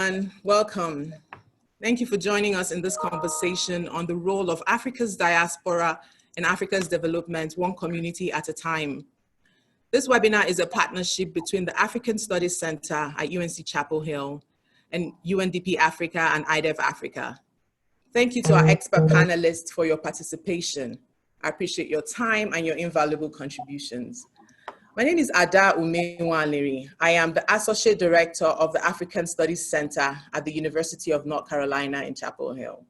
And welcome. Thank you for joining us in this conversation on the role of Africa's diaspora in Africa's development, one community at a time. This webinar is a partnership between the African Studies Center at UNC Chapel Hill and UNDP Africa and IDEF Africa. Thank you to our expert panelists for your participation. I appreciate your time and your invaluable contributions. My name is Ada Umenwaliri. I am the Associate Director of the African Studies Center at the University of North Carolina in Chapel Hill.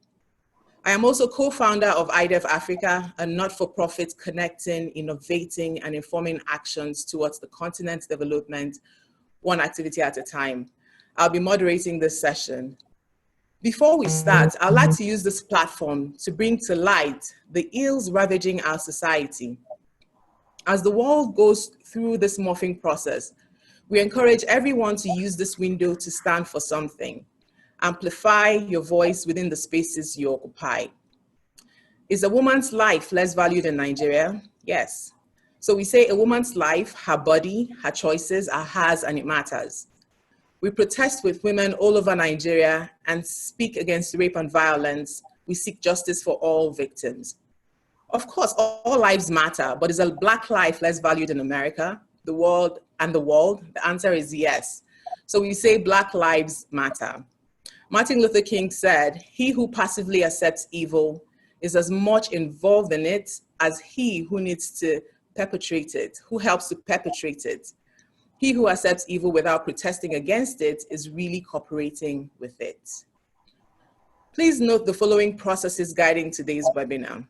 I am also co-founder of IDEF Africa, a not-for-profit connecting, innovating, and informing actions towards the continent's development, one activity at a time. I'll be moderating this session. Before we start, I'd like to use this platform to bring to light the ills ravaging our society. As the world goes through this morphing process, we encourage everyone to use this window to stand for something. Amplify your voice within the spaces you occupy. Is a woman's life less valued in Nigeria? Yes. So we say a woman's life, her body, her choices are hers and it matters. We protest with women all over Nigeria and speak against rape and violence. We seek justice for all victims. Of course, all lives matter, but is a Black life less valued in America, the world? The answer is yes. So we say Black lives matter. Martin Luther King said, "He who passively accepts evil is as much involved in it as he who needs to perpetrate it, who helps to perpetrate it. He who accepts evil without protesting against it is really cooperating with it." Please note the following processes guiding today's webinar.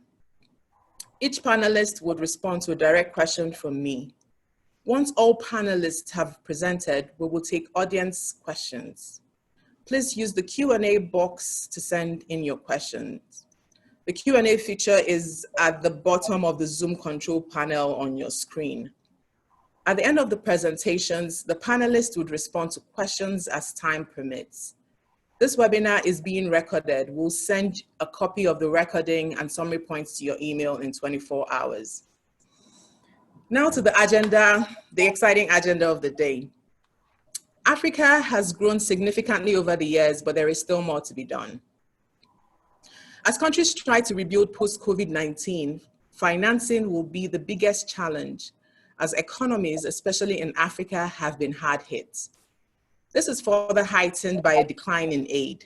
Each panelist would respond to a direct question from me. Once all panelists have presented, we will take audience questions. Please use the Q&A box to send in your questions. The Q&A feature is at the bottom of the Zoom control panel on your screen. At the end of the presentations, the panelists would respond to questions as time permits. This webinar is being recorded. We'll send a copy of the recording and summary points to your email in 24 hours. Now to the agenda, the exciting agenda of the day. Africa has grown significantly over the years, but there is still more to be done. As countries try to rebuild post-COVID-19, financing will be the biggest challenge, as economies, especially in Africa, have been hard hit. This is further heightened by a decline in aid.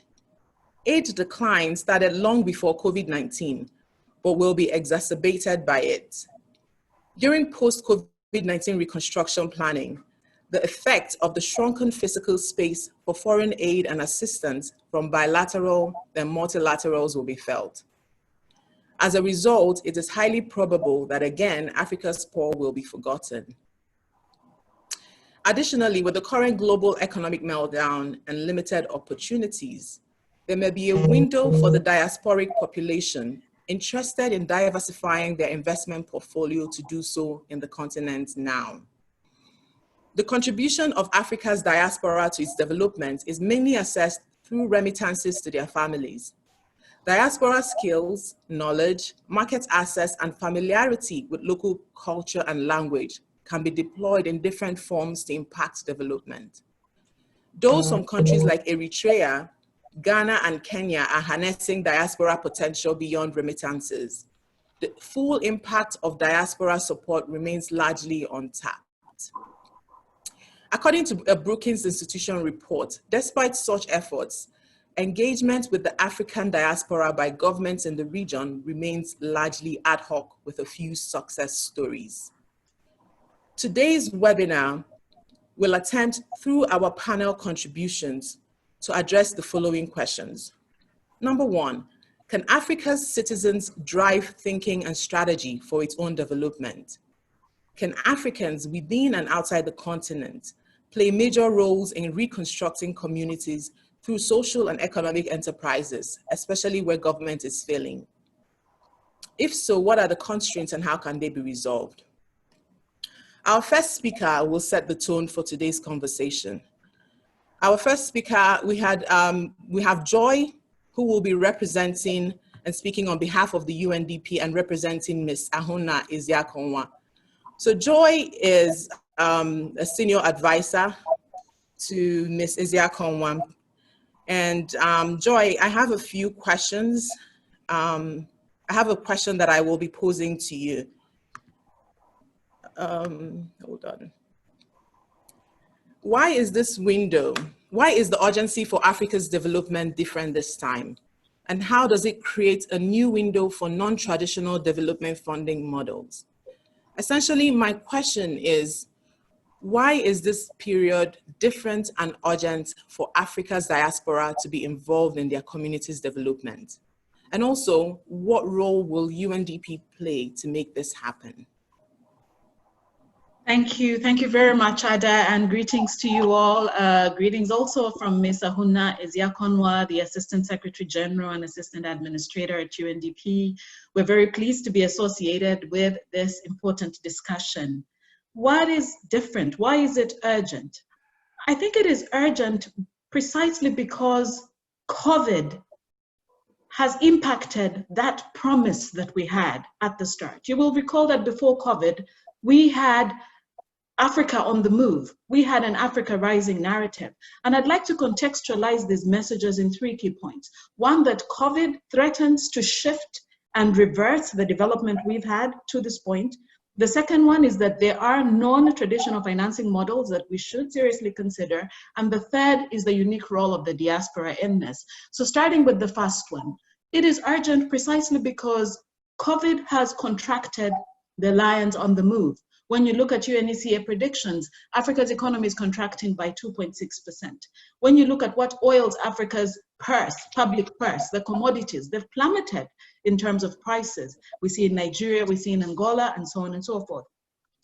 Aid decline started long before COVID-19, but will be exacerbated by it. During post-COVID-19 reconstruction planning, the effect of the shrunken physical space for foreign aid and assistance from bilateral and multilaterals will be felt. As a result, it is highly probable that again, Africa's poor will be forgotten. Additionally, with the current global economic meltdown and limited opportunities, there may be a window for the diasporic population interested in diversifying their investment portfolio to do so in the continent now. The contribution of Africa's diaspora to its development is mainly assessed through remittances to their families. Diaspora skills, knowledge, market access, and familiarity with local culture and language can be deployed in different forms to impact development. Though some countries like Eritrea, Ghana, and Kenya are harnessing diaspora potential beyond remittances, the full impact of diaspora support remains largely untapped. According to a Brookings Institution report, despite such efforts, engagement with the African diaspora by governments in the region remains largely ad hoc with a few success stories. Today's webinar will attempt through our panel contributions to address the following questions. Number one, can Africa's citizens drive thinking and strategy for its own development? Can Africans within and outside the continent play major roles in reconstructing communities through social and economic enterprises, especially where government is failing? If so, what are the constraints and how can they be resolved? Our first speaker will set the tone for today's conversation. Our first speaker, we have Joy, who will be representing and speaking on behalf of the UNDP and representing Ms. Ahona Isiakonwa. So Joy is a senior advisor to Ms. Isiakonwa. And Joy, I have a few questions. I have a question that I will be posing to you. Hold on. Why is this window, why is the urgency for Africa's development different this time? And how does it create a new window for non-traditional development funding models? Essentially, my question is, why is this period different and urgent for Africa's diaspora to be involved in their community's development? And also, what role will UNDP play to make this happen? Thank you very much, Ada, and greetings to you all. Greetings also from Ms. Ahuna Eziakonwa, the Assistant Secretary General and Assistant Administrator at UNDP. We're very pleased to be associated with this important discussion. What is different? Why is it urgent? I think it is urgent precisely because COVID has impacted that promise that we had at the start. You will recall that before COVID, we had Africa on the move. We had an Africa rising narrative. And I'd like to contextualize these messages in 3 key points. One, that COVID threatens to shift and reverse the development we've had to this point. The second one is that there are non-traditional financing models that we should seriously consider. And the third is the unique role of the diaspora in this. So starting with the first one, it is urgent precisely because COVID has contracted the lions on the move. When you look at UNECA predictions, Africa's economy is contracting by 2.6%. When you look at what oils Africa's purse, public purse, the commodities, they've plummeted in terms of prices. We see in Nigeria, we see in Angola, and so on and so forth.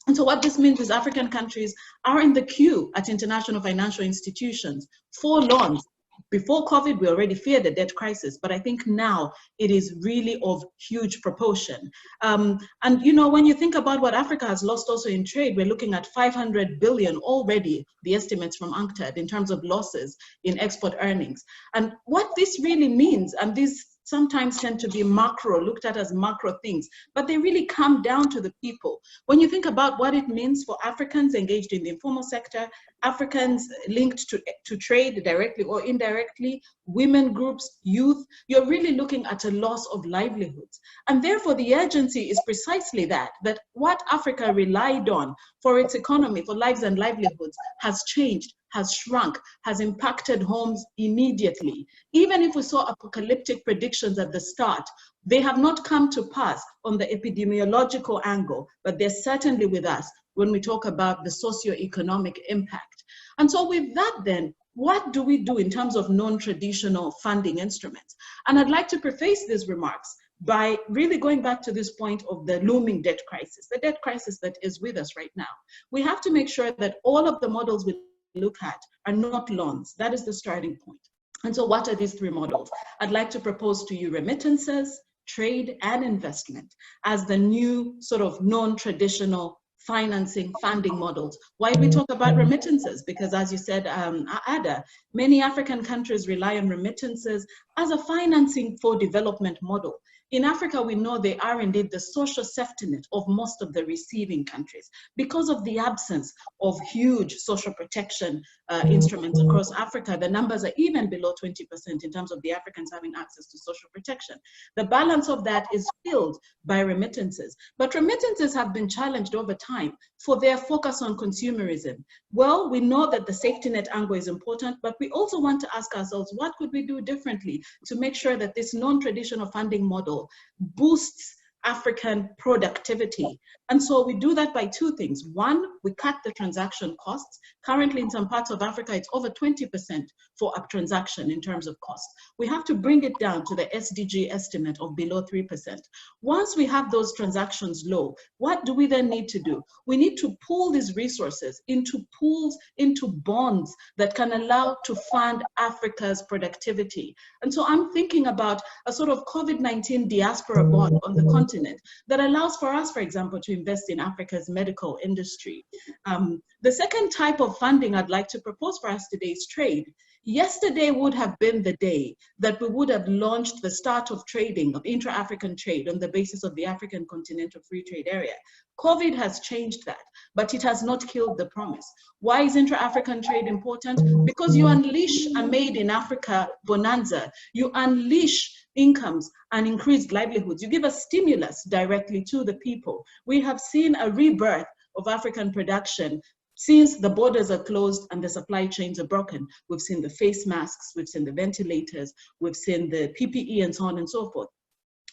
And so what this means is African countries are in the queue at international financial institutions for loans. Before COVID, we already feared a debt crisis, but I think now it is really of huge proportion. And you know, when you think about what Africa has lost also in trade, we're looking at 500 billion already, the estimates from UNCTAD, in terms of losses in export earnings. And what this really means, and these sometimes tend to be macro, looked at as macro things, but they really come down to the people. When you think about what it means for Africans engaged in the informal sector, Africans linked to trade directly or indirectly, women groups, youth, you're really looking at a loss of livelihoods. And therefore the urgency is precisely that what Africa relied on for its economy, for lives and livelihoods, has changed, has shrunk, has impacted homes immediately. Even if we saw apocalyptic predictions at the start, they have not come to pass on the epidemiological angle, but they're certainly with us when we talk about the socioeconomic impact. And so with that then, what do we do in terms of non-traditional funding instruments? And I'd like to preface these remarks by really going back to this point of the looming debt crisis, the debt crisis that is with us right now. We have to make sure that all of the models we look at are not loans. That is the starting point. And so what are these 3 models? I'd like to propose to you remittances, trade, and investment as the new sort of non-traditional financing, funding models. Why do we talk about remittances? Because as you said, Ada, many African countries rely on remittances as a financing for development model. In Africa, we know they are indeed the social safety net of most of the receiving countries because of the absence of huge social protection instruments across Africa. The numbers are even below 20% in terms of the Africans having access to social protection. The balance of that is filled by remittances. But remittances have been challenged over time for their focus on consumerism. Well, we know that the safety net angle is important, but we also want to ask ourselves, what could we do differently to make sure that this non-traditional funding model boosts African productivity? And so we do that by 2 things. One, we cut the transaction costs. Currently in some parts of Africa, it's over 20% for a transaction in terms of cost. We have to bring it down to the SDG estimate of below 3%. Once we have those transactions low, what do we then need to do? We need to pool these resources into pools, into bonds that can allow to fund Africa's productivity. And so I'm thinking about a sort of COVID-19 diaspora bond on the continent that allows for us, for example, to invest in Africa's medical industry. The second type of funding I'd like to propose for us today is trade. Yesterday would have been the day that we would have launched the start of trading, of intra-African trade on the basis of the African Continental Free Trade Area. COVID has changed that, but it has not killed the promise. Why is intra-African trade important? Because you unleash a made in Africa bonanza. You unleash incomes and increased livelihoods. You give a stimulus directly to the people. We have seen a rebirth of African production since the borders are closed and the supply chains are broken. We've seen the face masks, we've seen the ventilators, we've seen the PPE and so on and so forth.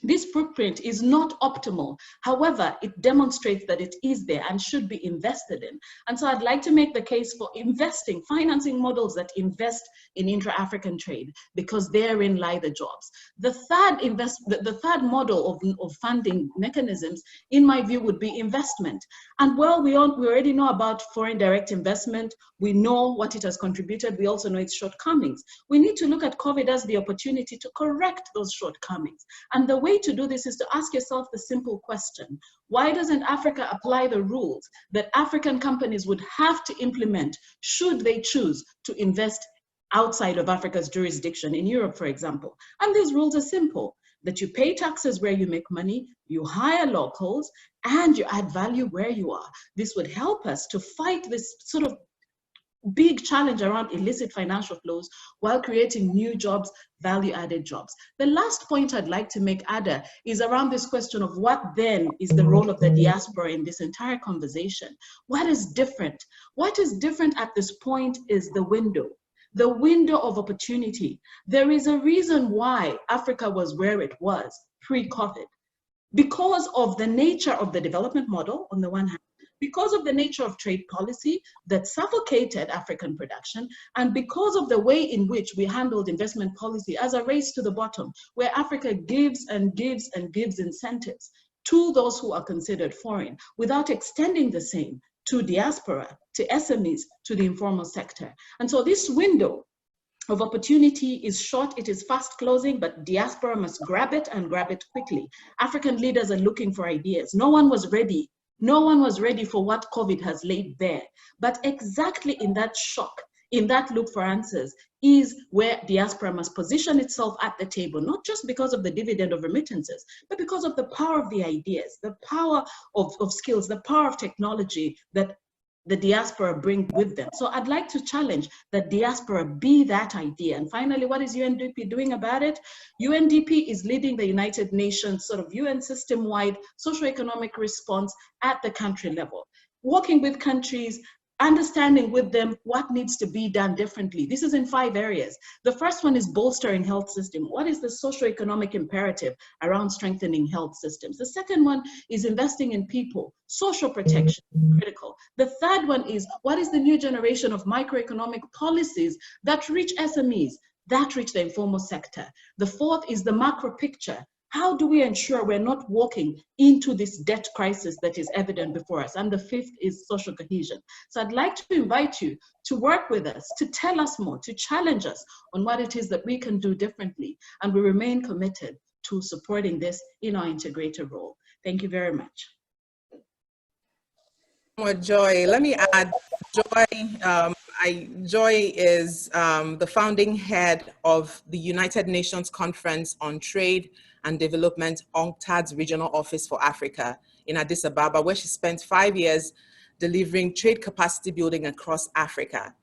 This footprint is not optimal. However, it demonstrates that it is there and should be invested in. And so I'd like to make the case for investing, financing models that invest in intra-African trade, because therein lie the jobs. The third model of funding mechanisms, in my view, would be investment. And well, we already know about foreign direct investment. We know what it has contributed. We also know its shortcomings. We need to look at COVID as the opportunity to correct those shortcomings. And the way to do this is to ask yourself the simple question: why doesn't Africa apply the rules that African companies would have to implement should they choose to invest outside of Africa's jurisdiction, in Europe, for example? And these rules are simple: that you pay taxes where you make money, you hire locals, and you add value where you are. This would help us to fight this sort of big challenge around illicit financial flows while creating new jobs, value-added jobs. The last point I'd like to make, Ada, is around this question of what then is the role of the diaspora in this entire conversation. What is different? What is different at this point is the window of opportunity. There is a reason why Africa was where it was pre-COVID, because of the nature of the development model on the one hand, because of the nature of trade policy that suffocated African production, and because of the way in which we handled investment policy as a race to the bottom, where Africa gives and gives and gives incentives to those who are considered foreign without extending the same to diaspora, to SMEs, to the informal sector. And so this window of opportunity is short, it is fast closing, but diaspora must grab it and grab it quickly. African leaders are looking for ideas. No one was ready. No one was ready for what COVID has laid bare. But exactly in that shock, in that look for answers, is where diaspora must position itself at the table, not just because of the dividend of remittances, but because of the power of the ideas, the power of skills, the power of technology that the diaspora bring with them. So I'd like to challenge that diaspora be that idea. And finally, what is UNDP doing about it? UNDP is leading the United Nations sort of UN system-wide socioeconomic response at the country level, working with countries, understanding with them what needs to be done differently. This is in 5 areas. The first one is bolstering health system. What is the socioeconomic imperative around strengthening health systems? The second one is investing in people, social protection, critical. The third one is what is the new generation of microeconomic policies that reach SMEs, that reach the informal sector? The fourth is the macro picture. How do we ensure we're not walking into this debt crisis that is evident before us? And the fifth is social cohesion. So I'd like to invite you to work with us, to tell us more, to challenge us on what it is that we can do differently. And we remain committed to supporting this in our integrator role. Thank you very much. More Joy. Let me add, Joy, Joy is the founding head of the United Nations Conference on Trade and Development, UNCTAD's regional office for Africa in Addis Ababa, where she spent 5 years delivering trade capacity building across Africa.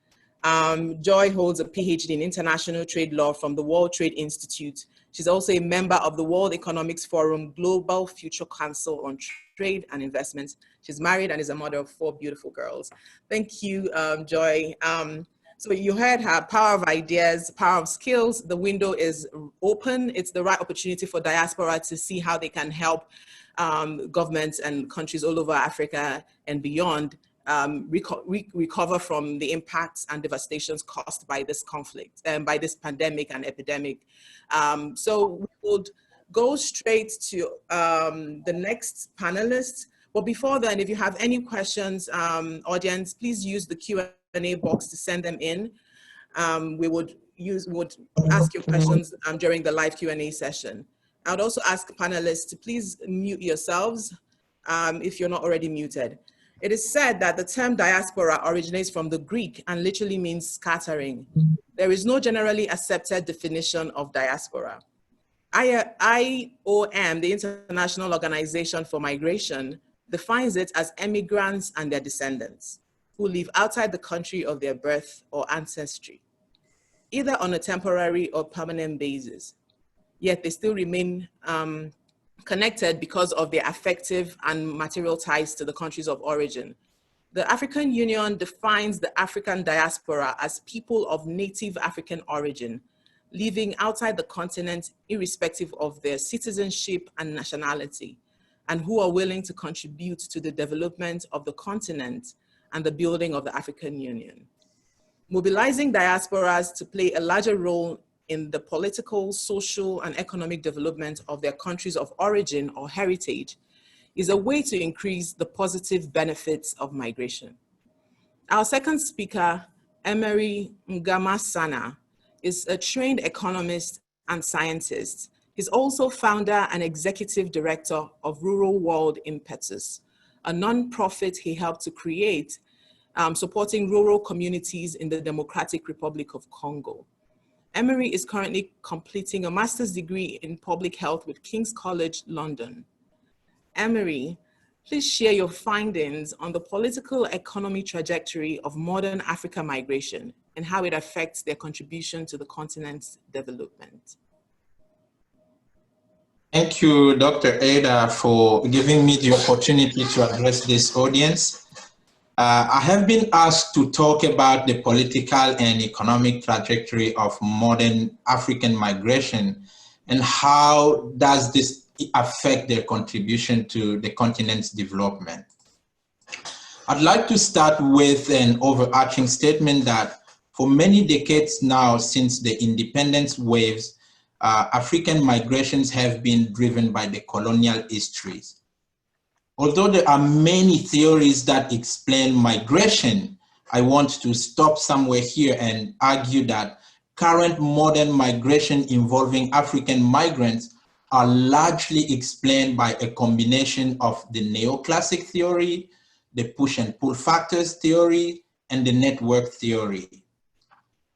Joy holds a PhD in international trade law from the World Trade Institute. She's also a member of the World Economics Forum Global Future Council on Trade and Investment. She's married and is a mother of 4 beautiful girls. Thank you, Joy. So you heard her power of ideas, power of skills. The window is open. It's the right opportunity for diaspora to see how they can help governments and countries all over Africa and beyond recover from the impacts and devastations caused by this conflict and by this pandemic and epidemic. So we would go straight to the next panelist. But before then, if you have any questions, audience, please use the Q&A box to send them in. We would ask your questions during the live Q&A session. I would also ask panelists to please mute yourselves if you're not already muted. It is said that the term diaspora originates from the Greek and literally means scattering. There is no generally accepted definition of diaspora. IOM, the International Organization for Migration, defines it as emigrants and their descendants who live outside the country of their birth or ancestry, either on a temporary or permanent basis, yet they still remain connected because of their affective and material ties to the countries of origin. The African Union defines the African diaspora as people of native African origin, living outside the continent irrespective of their citizenship and nationality, and who are willing to contribute to the development of the continent and the building of the African Union. Mobilizing diasporas to play a larger role in the political, social, and economic development of their countries of origin or heritage is a way to increase the positive benefits of migration. Our second speaker, Emery Ngasamana, is a trained economist and scientist. He's also founder and executive director of Rural World Impetus, a nonprofit he helped to create, supporting rural communities in the Democratic Republic of Congo. Emery is currently completing a master's degree in public health with King's College London. Emery, please share your findings on the political economy trajectory of modern Africa migration and how it affects their contribution to the continent's development. Thank you, Dr. Ada, for giving me the opportunity to address this audience. I have been asked to talk about the political and economic trajectory of modern African migration and how does this affect their contribution to the continent's development. I'd like to start with an overarching statement that for many decades now since the independence waves, African migrations have been driven by the colonial histories. Although there are many theories that explain migration, I want to stop somewhere here and argue that current modern migration involving African migrants are largely explained by a combination of the neoclassic theory, the push and pull factors theory, and the network theory.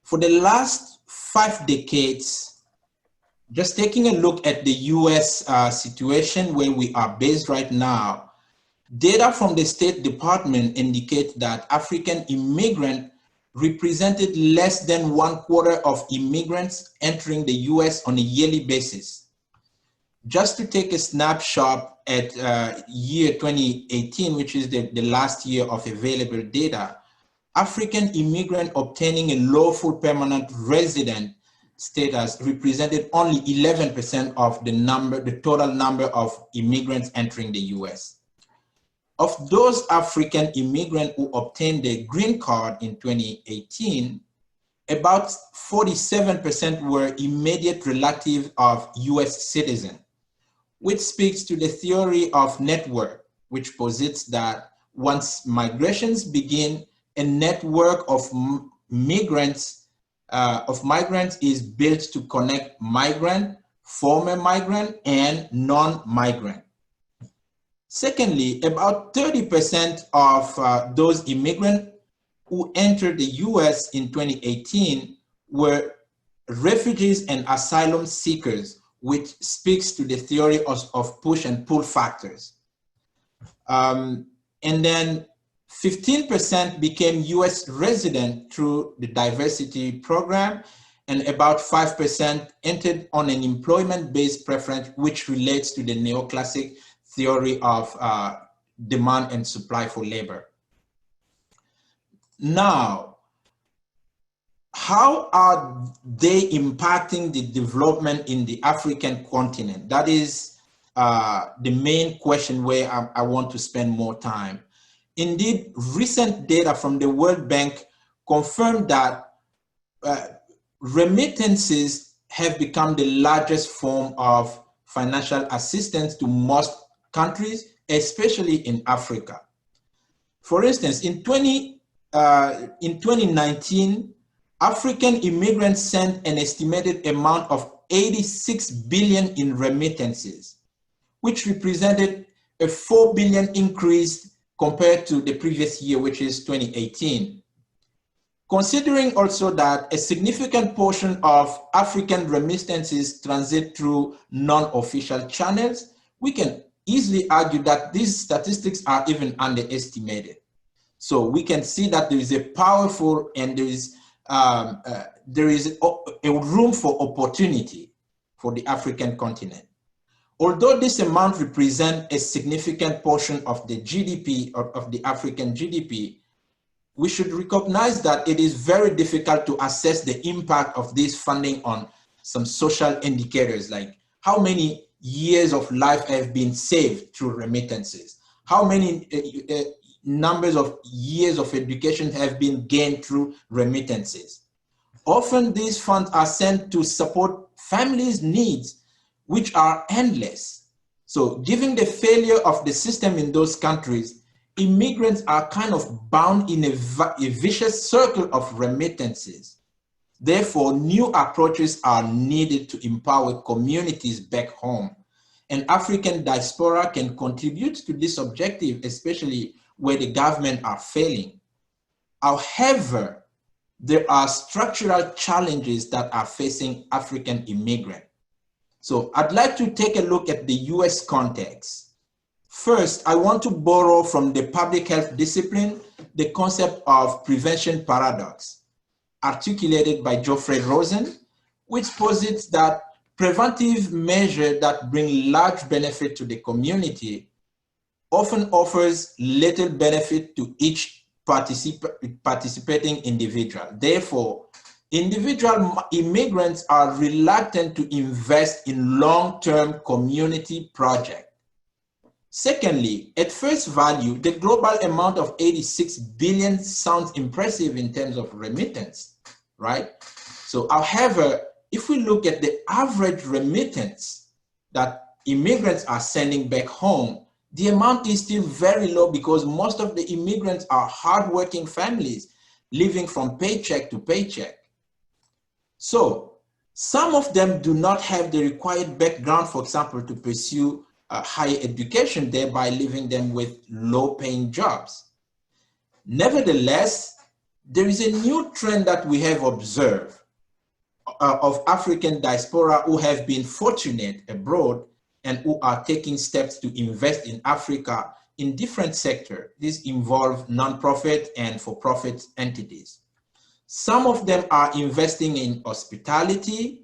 For the last 5 decades, just taking a look at the US situation where we are based right now, data from the State Department indicate that African immigrants represented less than 1/4 of immigrants entering the US on a yearly basis. Just to take a snapshot at year 2018, which is the last year of available data, African immigrant obtaining a lawful permanent resident status represented only 11% of the total number of immigrants entering the US. Of those African immigrants who obtained their green card in 2018, about 47% were immediate relatives of US citizens, which speaks to the theory of network, which posits that once migrations begin, a network of migrants is built to connect migrant, former migrant, and non-migrant. Secondly, about 30% of those immigrants who entered the US in 2018 were refugees and asylum seekers, which speaks to the theory of push and pull factors. And then 15% became US resident through the diversity program, and about 5% entered on an employment-based preference, which relates to the neoclassic theory of demand and supply for labor. Now, how are they impacting the development in the African continent? That is the main question where I want to spend more time. Indeed, recent data from the World Bank confirmed that remittances have become the largest form of financial assistance to most countries, especially in Africa. For instance, in 2019, African immigrants sent an estimated amount of 86 billion in remittances, which represented a 4 billion increase compared to the previous year, which is 2018. Considering also that a significant portion of African remittances transit through non-official channels, we can easily argue that these statistics are even underestimated. So we can see that there is a powerful and there is a room for opportunity for the African continent. Although this amount represents a significant portion of the GDP, of the African GDP, we should recognize that it is very difficult to assess the impact of this funding on some social indicators, like how many years of life have been saved through remittances, how many numbers of years of education have been gained through remittances. Often these funds are sent to support families' needs, which are endless. So given the failure of the system in those countries, immigrants are kind of bound in a vicious circle of remittances. Therefore, new approaches are needed to empower communities back home. And African diaspora can contribute to this objective, especially where the government are failing. However, there are structural challenges that are facing African immigrants. So I'd like to take a look at the US context. First, I want to borrow from the public health discipline the concept of prevention paradox, articulated by Geoffrey Rosen, which posits that preventive measures that bring large benefit to the community often offers little benefit to each participating individual. Therefore, individual immigrants are reluctant to invest in long-term community projects. Secondly, at first value, the global amount of 86 billion sounds impressive in terms of remittance, right? So, however, if we look at the average remittance that immigrants are sending back home, the amount is still very low because most of the immigrants are hardworking families living from paycheck to paycheck. So, some of them do not have the required background, for example, to pursue higher education, thereby leaving them with low-paying jobs. Nevertheless, there is a new trend that we have observed of African diaspora who have been fortunate abroad and who are taking steps to invest in Africa in different sectors. These involve non-profit and for-profit entities. Some of them are investing in hospitality,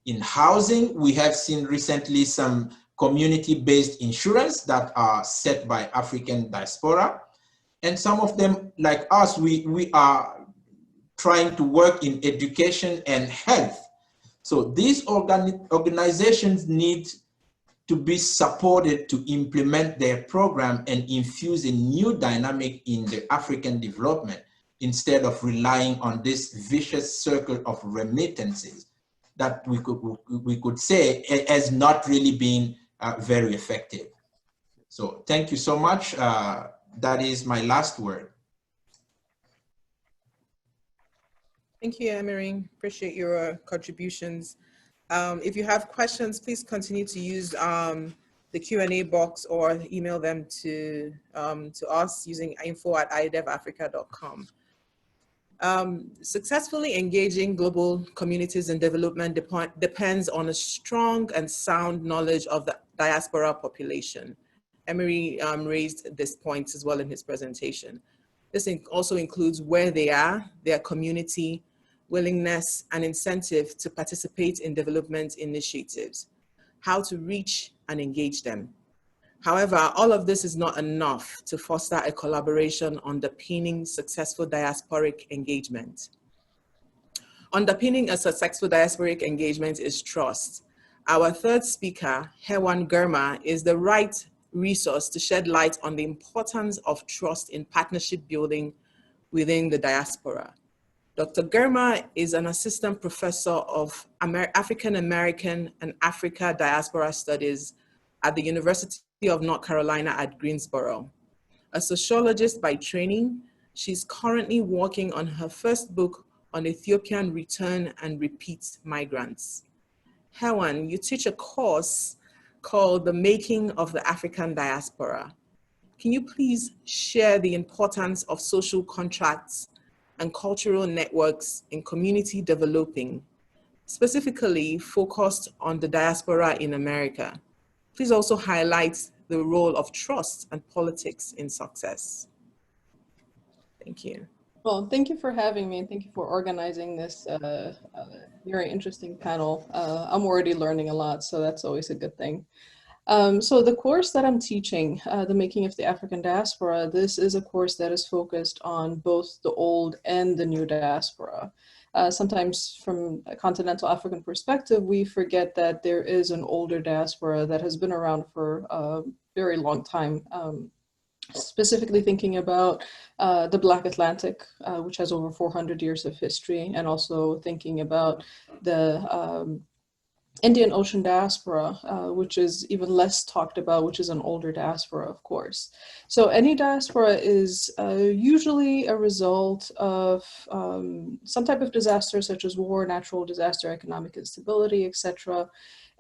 in housing. We have seen recently some community-based insurance that are set by African diaspora. And some of them, like us, we are trying to work in education and health. So these organizations need to be supported to implement their program and infuse a new dynamic in the African development instead of relying on this vicious circle of remittances that we could say has not really been very effective. So thank you so much. That is my last word. Thank you, Emery. Appreciate your contributions. If you have questions, please continue to use the Q&A box or email them to us using info@idevafrica.com. Successfully engaging global communities in development depends on a strong and sound knowledge of the diaspora population. Emery raised this point as well in his presentation. This also includes where they are, their community, willingness and incentive to participate in development initiatives, how to reach and engage them. However, all of this is not enough to foster a collaboration underpinning successful diasporic engagement. Underpinning a successful diasporic engagement is trust. Our third speaker, Hewan Girma, is the right resource to shed light on the importance of trust in partnership building within the diaspora. Dr. Girma is an assistant professor of African American and Africa Diaspora Studies at the University of North Carolina at Greensboro. A sociologist by training, she's currently working on her first book on Ethiopian return and repeat migrants. Hewan, you teach a course called The Making of the African Diaspora. can you please share the importance of social contracts and cultural networks in community developing, specifically focused on the diaspora in America? Please also highlight the role of trust and politics in success. Thank you. Well, thank you for having me, and thank you for organizing this very interesting panel. I'm already learning a lot, so that's always a good thing. So the course that I'm teaching, The Making of the African Diaspora, this is a course that is focused on both the old and the new diaspora. Sometimes from a continental African perspective, we forget that there is an older diaspora that has been around for a very long time. Specifically thinking about the Black Atlantic, which has over 400 years of history, and also thinking about the Indian Ocean diaspora, which is even less talked about, which is an older diaspora, of course. So any diaspora is usually a result of some type of disaster, such as war, natural disaster, economic instability, etc.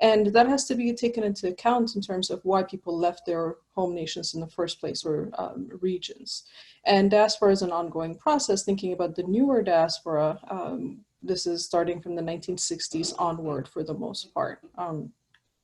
And that has to be taken into account in terms of why people left their home nations in the first place, or regions. And diaspora is an ongoing process. Thinking about the newer diaspora, this is starting from the 1960s onward for the most part.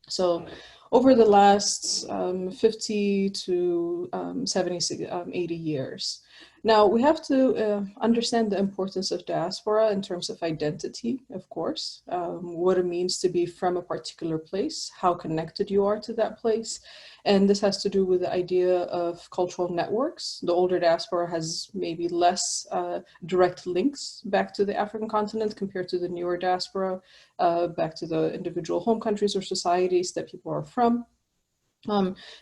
So over the last 50 to 70, 80 years. Now we have to understand the importance of diaspora in terms of identity, of course, what it means to be from a particular place, how connected you are to that place. And this has to do with the idea of cultural networks. The older diaspora has maybe less direct links back to the African continent compared to the newer diaspora, back to the individual home countries or societies that people are from.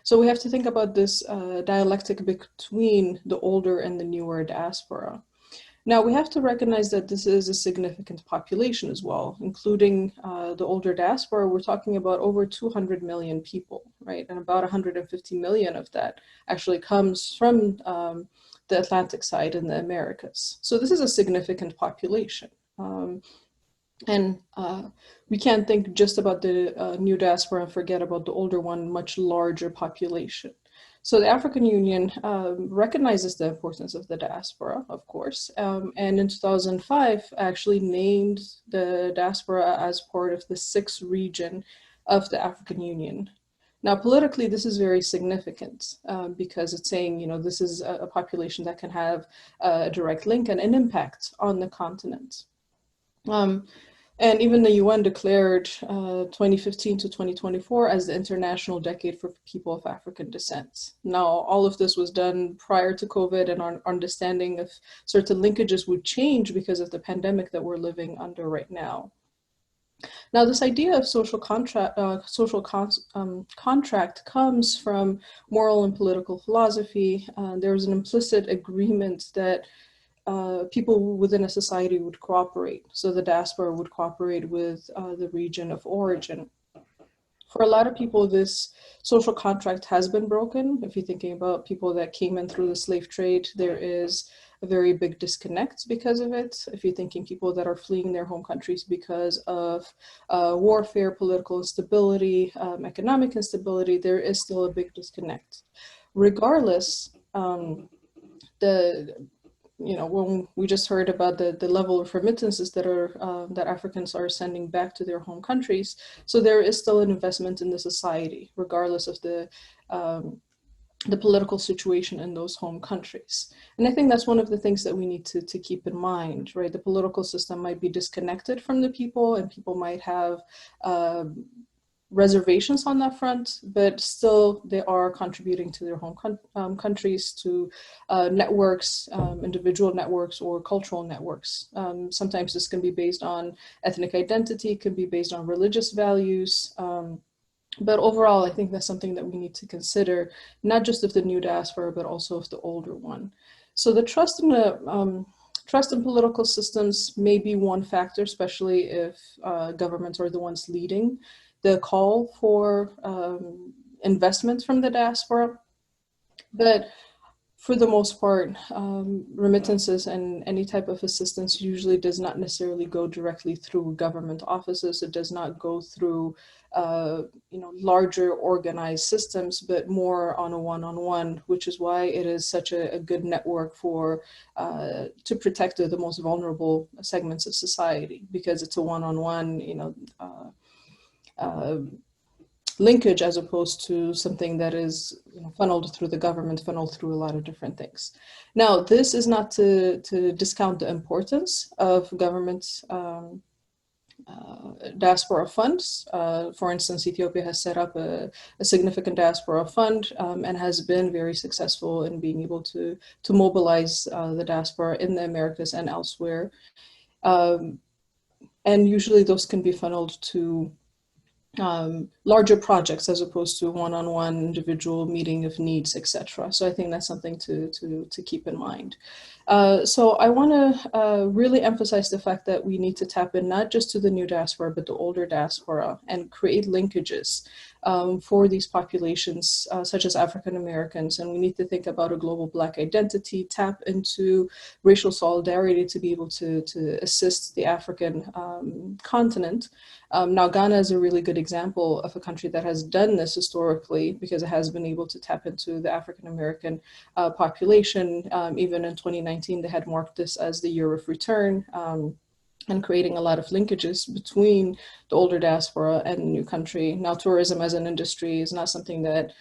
So we have to think about this dialectic between the older and the newer diaspora. Now we have to recognize that this is a significant population as well, including the older diaspora. We're talking about over 200 million people, right? And about 150 million of that actually comes from the Atlantic side in the Americas. So this is a significant population. And we can't think just about the new diaspora and forget about the older one, much larger population. So the African Union recognizes the importance of the diaspora, of course, and in 2005 actually named the diaspora as part of the 6th region of the African Union. Now, politically, this is very significant because it's saying, you know, this is a population that can have a direct link and an impact on the continent. And even the UN declared 2015 to 2024 as the International Decade for People of African Descent. Now, all of this was done prior to COVID, and our understanding of certain linkages would change because of the pandemic that we're living under right now. Now, this idea of social contract comes from moral and political philosophy. There's an implicit agreement that people within a society would cooperate. So the diaspora would cooperate with the region of origin. For a lot of people, this social contract has been broken. If you're thinking about people that came in through the slave trade, there is a very big disconnect because of it. If you're thinking people that are fleeing their home countries because of warfare, political instability, economic instability, there is still a big disconnect. Regardless, when we just heard about the level of remittances that are that Africans are sending back to their home countries, so there is still an investment in the society, regardless of the political situation in those home countries. And I think that's one of the things that we need to keep in mind, right? The political system might be disconnected from the people, and people might have reservations on that front, but still they are contributing to their home countries, to networks, individual networks or cultural networks. Sometimes this can be based on ethnic identity, can be based on religious values. But overall, I think that's something that we need to consider, not just of the new diaspora, but also of the older one. So the trust in political systems may be one factor, especially if governments are the ones leading the call for investment from the diaspora. But for the most part, remittances and any type of assistance usually does not necessarily go directly through government offices. It does not go through, larger organized systems, but more on a one-on-one, which is why it is such a good network for to protect the most vulnerable segments of society, because it's a one-on-one, linkage, as opposed to something that is funneled through the government, funneled through a lot of different things. Now, this is not to discount the importance of government diaspora funds. For instance, Ethiopia has set up a significant diaspora fund and has been very successful in being able to mobilize the diaspora in the Americas and elsewhere. And usually those can be funneled to larger projects as opposed to one-on-one individual meeting of needs, etc. So I think that's something to keep in mind. So I want to really emphasize the fact that we need to tap in not just to the new diaspora, but the older diaspora, and create linkages for these populations, such as African Americans. And we need to think about a global Black identity, tap into racial solidarity to be able to assist the African continent. Now, Ghana is a really good example of a country that has done this historically, because it has been able to tap into the African American population. Even in 2019, they had marked this as the year of return, and creating a lot of linkages between the older diaspora and the new country. Now, tourism as an industry is not something that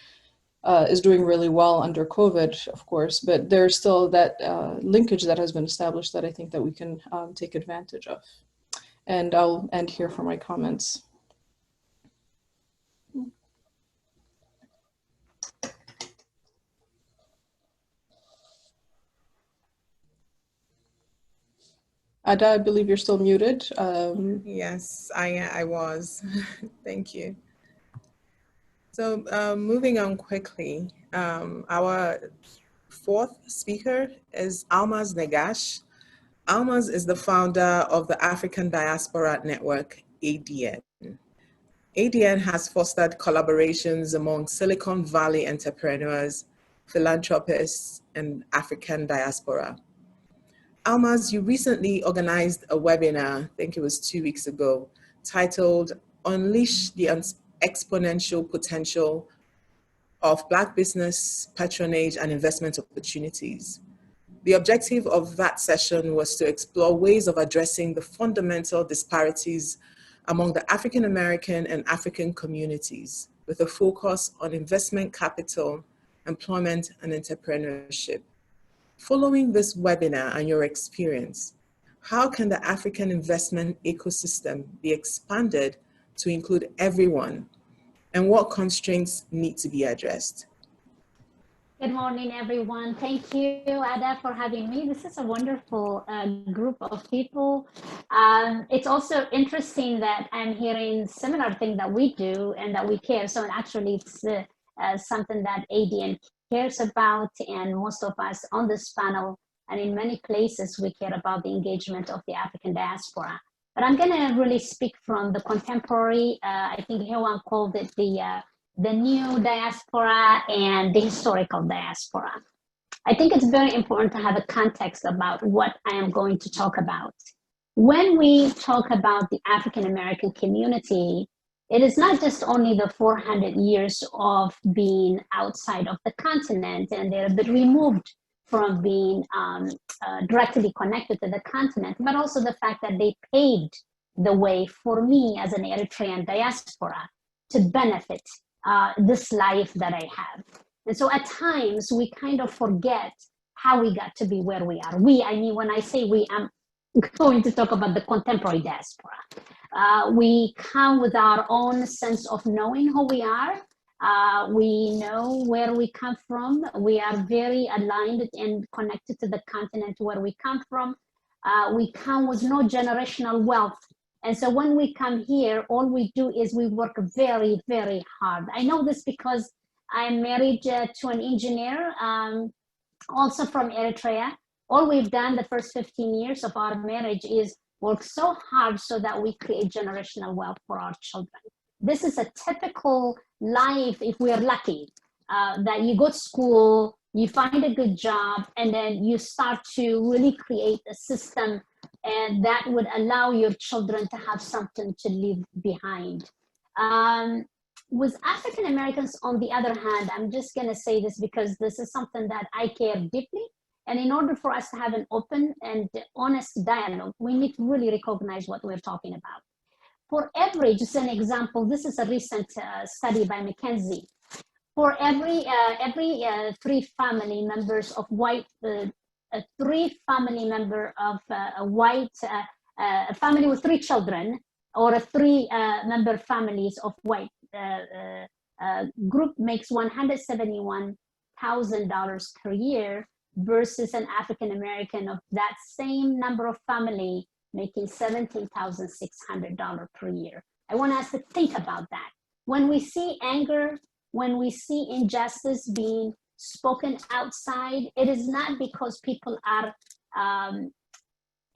is doing really well under COVID, of course, but there's still that linkage that has been established that I think that we can take advantage of. And I'll end here for my comments. Ada, I believe you're still muted. Yes, I was. Thank you. So moving on quickly, our fourth speaker is Almaz Negash. Almaz is the founder of the African Diaspora Network, ADN. ADN has fostered collaborations among Silicon Valley entrepreneurs, philanthropists, and African diaspora. Almaz, you recently organized a webinar, I think it was 2 weeks ago, titled Unleash the Exponential Potential of Black Business, Patronage, and Investment Opportunities. The objective of that session was to explore ways of addressing the fundamental disparities among the African American and African communities, with a focus on investment capital, employment, and entrepreneurship. Following this webinar and your experience, how can the African investment ecosystem be expanded to include everyone, and what constraints need to be addressed? Good morning, everyone. Thank you, Ada, for having me. This is a wonderful group of people. It's also interesting that I'm hearing similar things that we do and that we care. So actually, it's something that ADN cares about, and most of us on this panel and in many places, we care about the engagement of the African diaspora. But I'm going to really speak from the contemporary. I think Hewan called it the new diaspora and the historical diaspora. I think it's very important to have a context about what I am going to talk about. When we talk about the African American community, it is not just only the 400 years of being outside of the continent, and they're a bit removed from being directly connected to the continent, but also the fact that they paved the way for me as an Eritrean diaspora to benefit this life that I have. And so at times we kind of forget how we got to be where we are. I mean, when I say we, I'm going to talk about the contemporary diaspora. We come with our own sense of knowing who we are. We know where we come from. We are very aligned and connected to the continent where we come from. We come with no generational wealth. And so when we come here, all we do is we work very, very hard. I know this because I'm married to an engineer, also from Eritrea. All we've done the first 15 years of our marriage is work so hard so that we create generational wealth for our children. This is a typical life, if we are lucky, that you go to school, you find a good job, and then you start to really create a system and that would allow your children to have something to leave behind. With African Americans, on the other hand, I'm just gonna say this because this is something that I care deeply. And in order for us to have an open and honest dialogue, we need to really recognize what we're talking about. For every, just an example, this is a recent study by McKinsey. For every 3 family members of white, 3 family member of a white, a family with 3 children, or a 3 member families of white group makes $171,000 per year versus an African American of that same number of family making $17,600 per year. I want us to think about that. When we see anger, when we see injustice being spoken outside, it is not because people are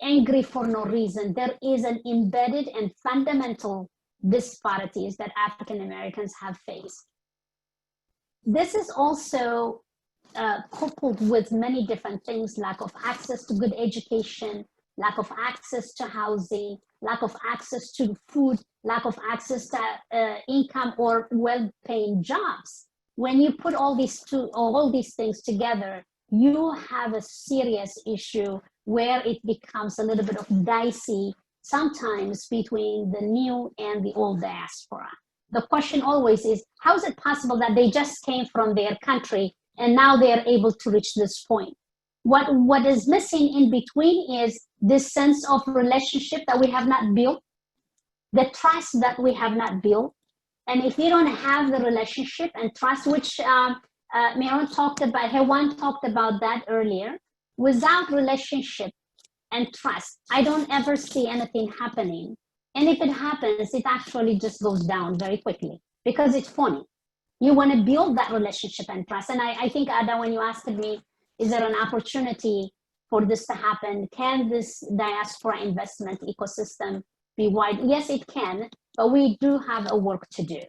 angry for no reason. There is an embedded and fundamental disparities that African Americans have faced. This is also coupled with many different things: lack of access to good education, lack of access to housing, lack of access to food, lack of access to income or well-paying jobs. When you put all these things together, you have a serious issue where it becomes a little bit of dicey sometimes between the new and the old diaspora. The question always is, how is it possible that they just came from their country and now they are able to reach this point? What is missing in between is this sense of relationship that we have not built, the trust that we have not built. And if you don't have the relationship and trust, which Hewan talked about that earlier, without relationship and trust, I don't ever see anything happening. And if it happens, it actually just goes down very quickly because it's phony. You want to build that relationship and trust. And I think, Ada, when you asked me, is there an opportunity for this to happen? Can this diaspora investment ecosystem be wide? Yes, it can, but we do have a work to do.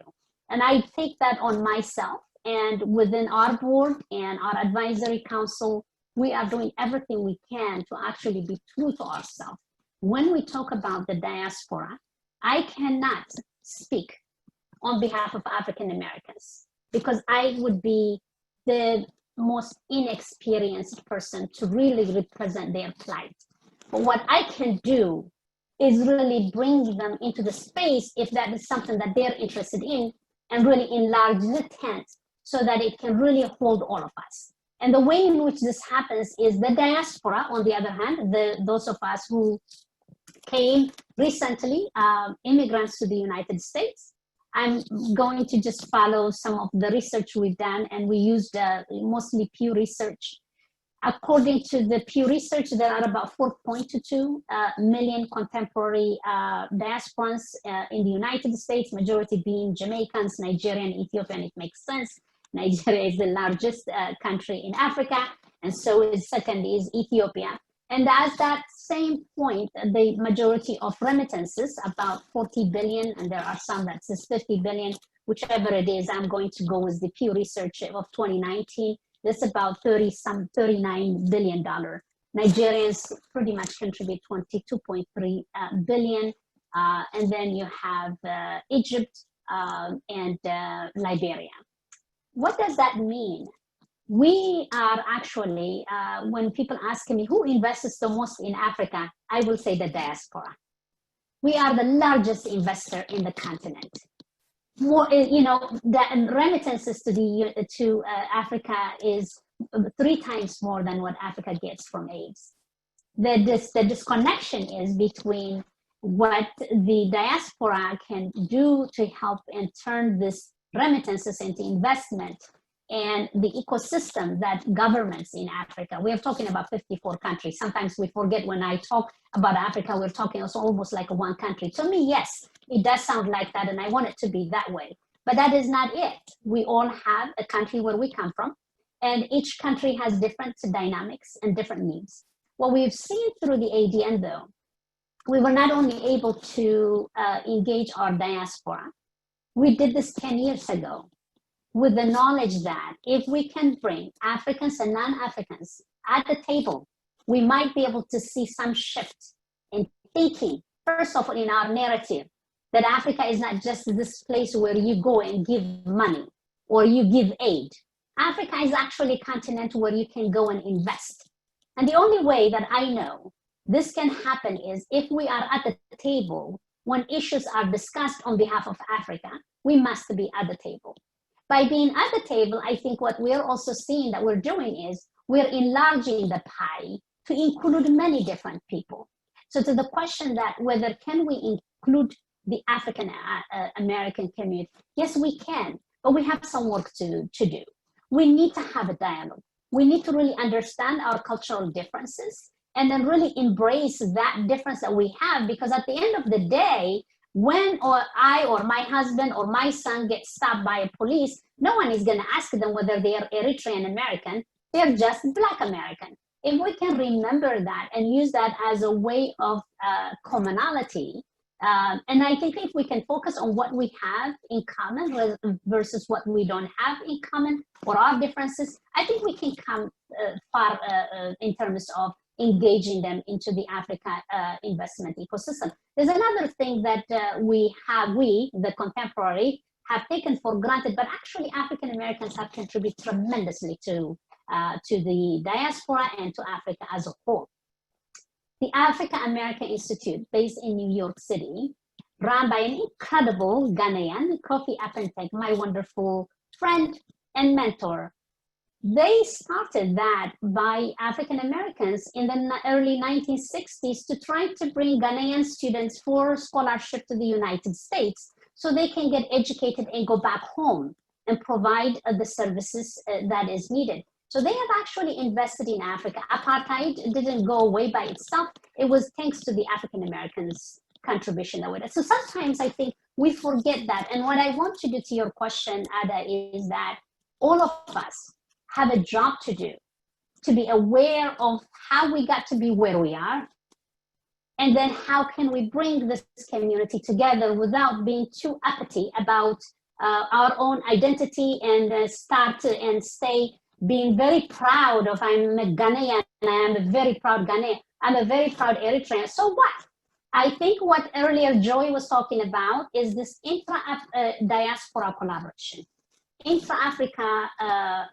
And I take that on myself, and within our board and our advisory council, we are doing everything we can to actually be true to ourselves. When we talk about the diaspora, I cannot speak on behalf of African Americans because I would be the most inexperienced person to really represent their plight. But what I can do is really bring them into the space if that is something that they're interested in, and really enlarge the tent so that it can really hold all of us. And the way in which this happens is the diaspora, on the other hand, those of us who came recently, immigrants to the United States. I'm going to just follow some of the research we've done, and we used mostly Pew Research. According to the Pew Research, there are about 4.22 million contemporary diasporans in the United States, majority being Jamaicans, Nigerian, Ethiopian. It makes sense. Nigeria is the largest country in Africa, and so is second is Ethiopia. And at that same point, the majority of remittances, about 40 billion, and there are some that says 50 billion, whichever it is, I'm going to go with the Pew Research of 2019. That's about $39 billion. Nigerians pretty much contribute 22.3 billion. And then you have Egypt and Liberia. What does that mean? We are actually, when people ask me who invests the most in Africa, I will say the diaspora. We are the largest investor in the continent. More, you know, the remittances to Africa is 3 times more than what Africa gets from AIDS. The disconnection is between what the diaspora can do to help and turn this remittances into investment and the ecosystem that governments in Africa. We are talking about 54 countries. Sometimes we forget when I talk about Africa, we're talking also almost like one country. To me, yes, it does sound like that, and I want it to be that way. But that is not it. We all have a country where we come from, and each country has different dynamics and different needs. What we've seen through the ADN, though, we were not only able to engage our diaspora, we did this 10 years ago. with the knowledge that if we can bring Africans and non-Africans at the table, we might be able to see some shift in thinking, first of all, in our narrative, that Africa is not just this place where you go and give money or you give aid. Africa is actually a continent where you can go and invest. And the only way that I know this can happen is if we are at the table when issues are discussed on behalf of Africa, we must be at the table. By being at the table, I think what we're also seeing that we're doing is we're enlarging the pie to include many different people. So to the question that whether can we include the African American community, yes, we can, but we have some work to do. We need to have a dialogue. We need to really understand our cultural differences and then really embrace that difference that we have, because at the end of the day, when I or my husband or my son gets stopped by a police, no one is going to ask them whether they are Eritrean American. They're just Black American. If we can remember that and use that as a way of commonality, and I think if we can focus on what we have in common versus what we don't have in common or our differences, I think we can come far in terms of engaging them into the Africa investment ecosystem. There's another thing that we, the contemporary, have taken for granted, but actually African Americans have contributed tremendously to the diaspora and to Africa as a whole. The African American Institute, based in New York City, run by an incredible Ghanaian, Kofi Apenteg, my wonderful friend and mentor. They started that by African Americans in the early 1960s to try to bring Ghanaian students for scholarship to the United States so they can get educated and go back home and provide the services that is needed. So they have actually invested in Africa. Apartheid didn't go away by itself. It was thanks to the African Americans' contribution that we did. So sometimes I think we forget that. And what I want to do to your question, Ada, is that all of us have a job to do, to be aware of how we got to be where we are, and then how can we bring this community together without being too uppity about our own identity and start and stay being very proud of I'm a Ghanaian and I am a very proud Ghanaian. I'm a very proud Eritrean. So what? I think what earlier Joey was talking about is this intra-diaspora collaboration, intra-Africa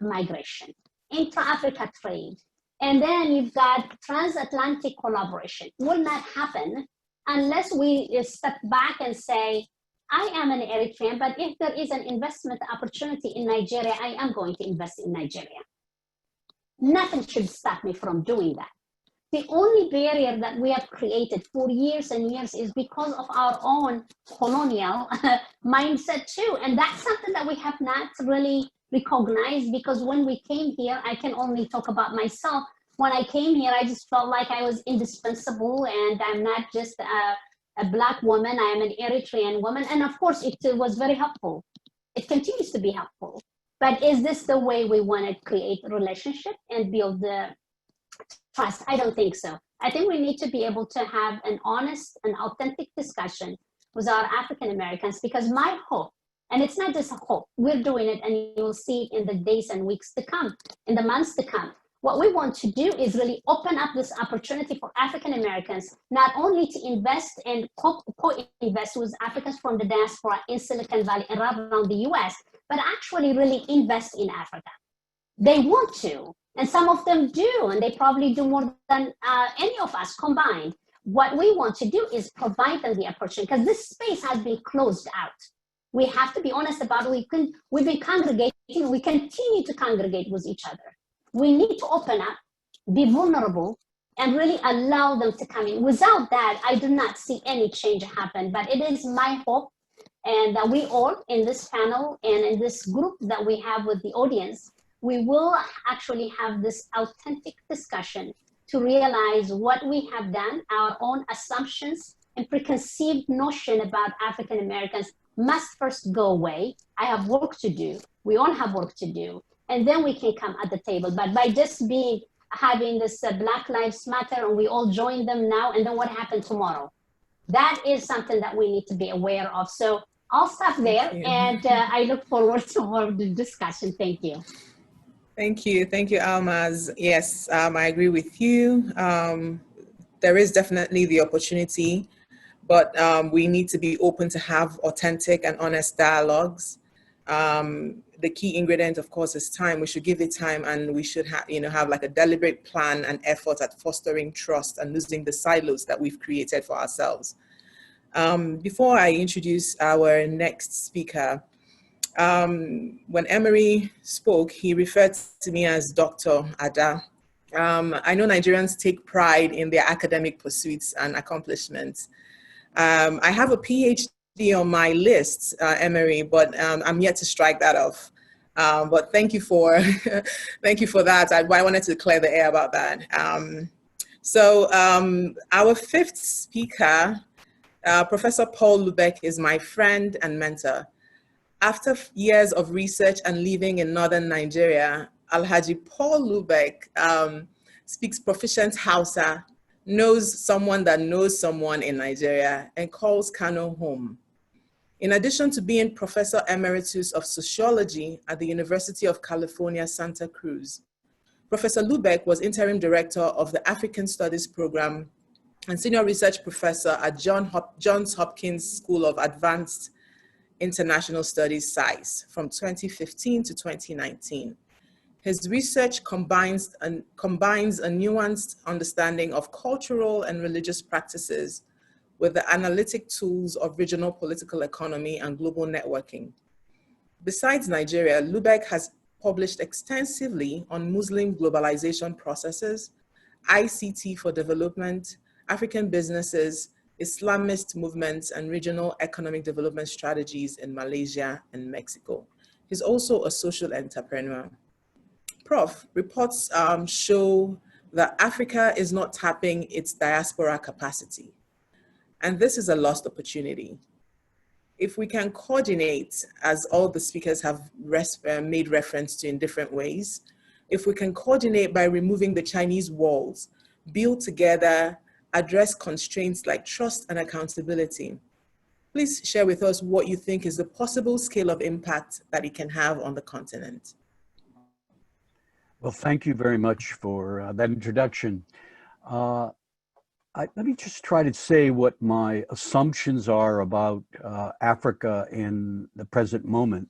migration, intra-Africa trade. And then you've got transatlantic collaboration. Will not happen unless we step back and say, I am an Eritrean, but if there is an investment opportunity in Nigeria, I am going to invest in Nigeria. Nothing should stop me from doing that. The only barrier that we have created for years and years is because of our own colonial mindset too. And that's something that we have not really recognized, because when we came here, I can only talk about myself. When I came here, I just felt like I was indispensable and I'm not just a Black woman, I am an Eritrean woman. And of course, it was very helpful. It continues to be helpful. But is this the way we want to create a relationship and build the trust? I don't think so. I think we need to be able to have an honest and authentic discussion with our African Americans, because my hope, and it's not just a hope, we're doing it and you'll see it in the days and weeks to come, in the months to come. What we want to do is really open up this opportunity for African Americans, not only to invest and co-invest with Africans from the diaspora in Silicon Valley and around the US, but actually really invest in Africa. They want to, and some of them do, and they probably do more than any of us combined. What we want to do is provide them the opportunity, because this space has been closed out. We have to be honest about it. We've been congregating, we continue to congregate with each other. We need to open up, be vulnerable, and really allow them to come in. Without that, I do not see any change happen, but it is my hope, and that we all in this panel and in this group that we have with the audience, we will actually have this authentic discussion to realize what we have done, our own assumptions and preconceived notion about African Americans must first go away. I have work to do. We all have work to do. And then we can come at the table. But by just having this Black Lives Matter and we all join them now, and then what happened tomorrow? That is something that we need to be aware of. So I'll stop there, and I look forward to more of the discussion. Thank you. Thank you, Almaz. Yes, I agree with you. There is definitely the opportunity, but we need to be open to have authentic and honest dialogues. The key ingredient, of course, is time. We should give it time, and we should have like a deliberate plan and effort at fostering trust and losing the silos that we've created for ourselves. Before I introduce our next speaker, when Emery spoke, he referred to me as Dr. Ada. I know Nigerians take pride in their academic pursuits and accomplishments. I have a PhD on my list, Emery, but I'm yet to strike that off. But thank you for thank you for that. I wanted to clear the air about that. Our fifth speaker, Professor Paul Lubeck, is my friend and mentor. After years of research and living in northern Nigeria, Alhaji Paul Lubeck speaks proficient Hausa, knows someone that knows someone in Nigeria, and calls Kano home. In addition to being Professor Emeritus of Sociology at the University of California, Santa Cruz, Professor Lubeck was Interim Director of the African Studies Program and Senior Research Professor at Johns Hopkins School of Advanced International Studies, SAIS, from 2015 to 2019. His research combines a nuanced understanding of cultural and religious practices with the analytic tools of regional political economy and global networking. Besides Nigeria, Lubeck has published extensively on Muslim globalization processes, ICT for development, African businesses, Islamist movements, and regional economic development strategies in Malaysia and Mexico. He's also a social entrepreneur. Prof, reports show that Africa is not tapping its diaspora capacity, and this is a lost opportunity. If we can coordinate, as all the speakers have made reference to in different ways, if we can coordinate by removing the Chinese walls, build together, address constraints like trust and accountability, please share with us what you think is the possible scale of impact that it can have on the continent. Well, thank you very much for that introduction. Let me just try to say what my assumptions are about Africa in the present moment.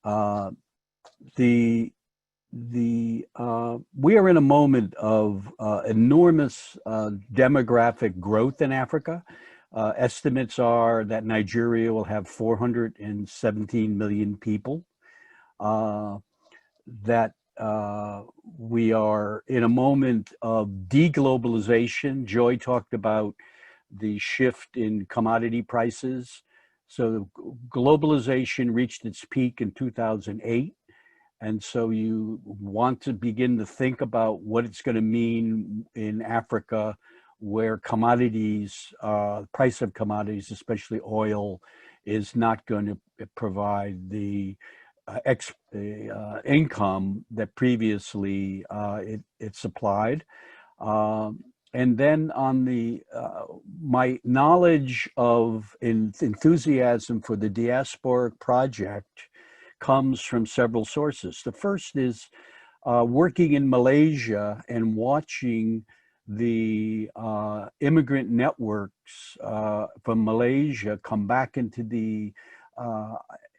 We are in a moment of enormous demographic growth in Africa. Estimates are that Nigeria will have 417 million people. That we are in a moment of deglobalization. Joy talked about the shift in commodity prices. So globalization reached its peak in 2008. And so you want to begin to think about what it's going to mean in Africa, where commodities, price of commodities, especially oil, is not going to provide the income that previously it supplied. And then on the, my knowledge of enthusiasm for the Diaspora project comes from several sources. The first is working in Malaysia and watching the immigrant networks from Malaysia come back into the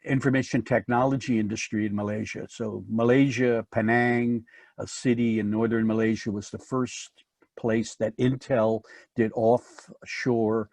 information technology industry in Malaysia. So Malaysia, Penang, a city in northern Malaysia, was the first place that Intel did offshore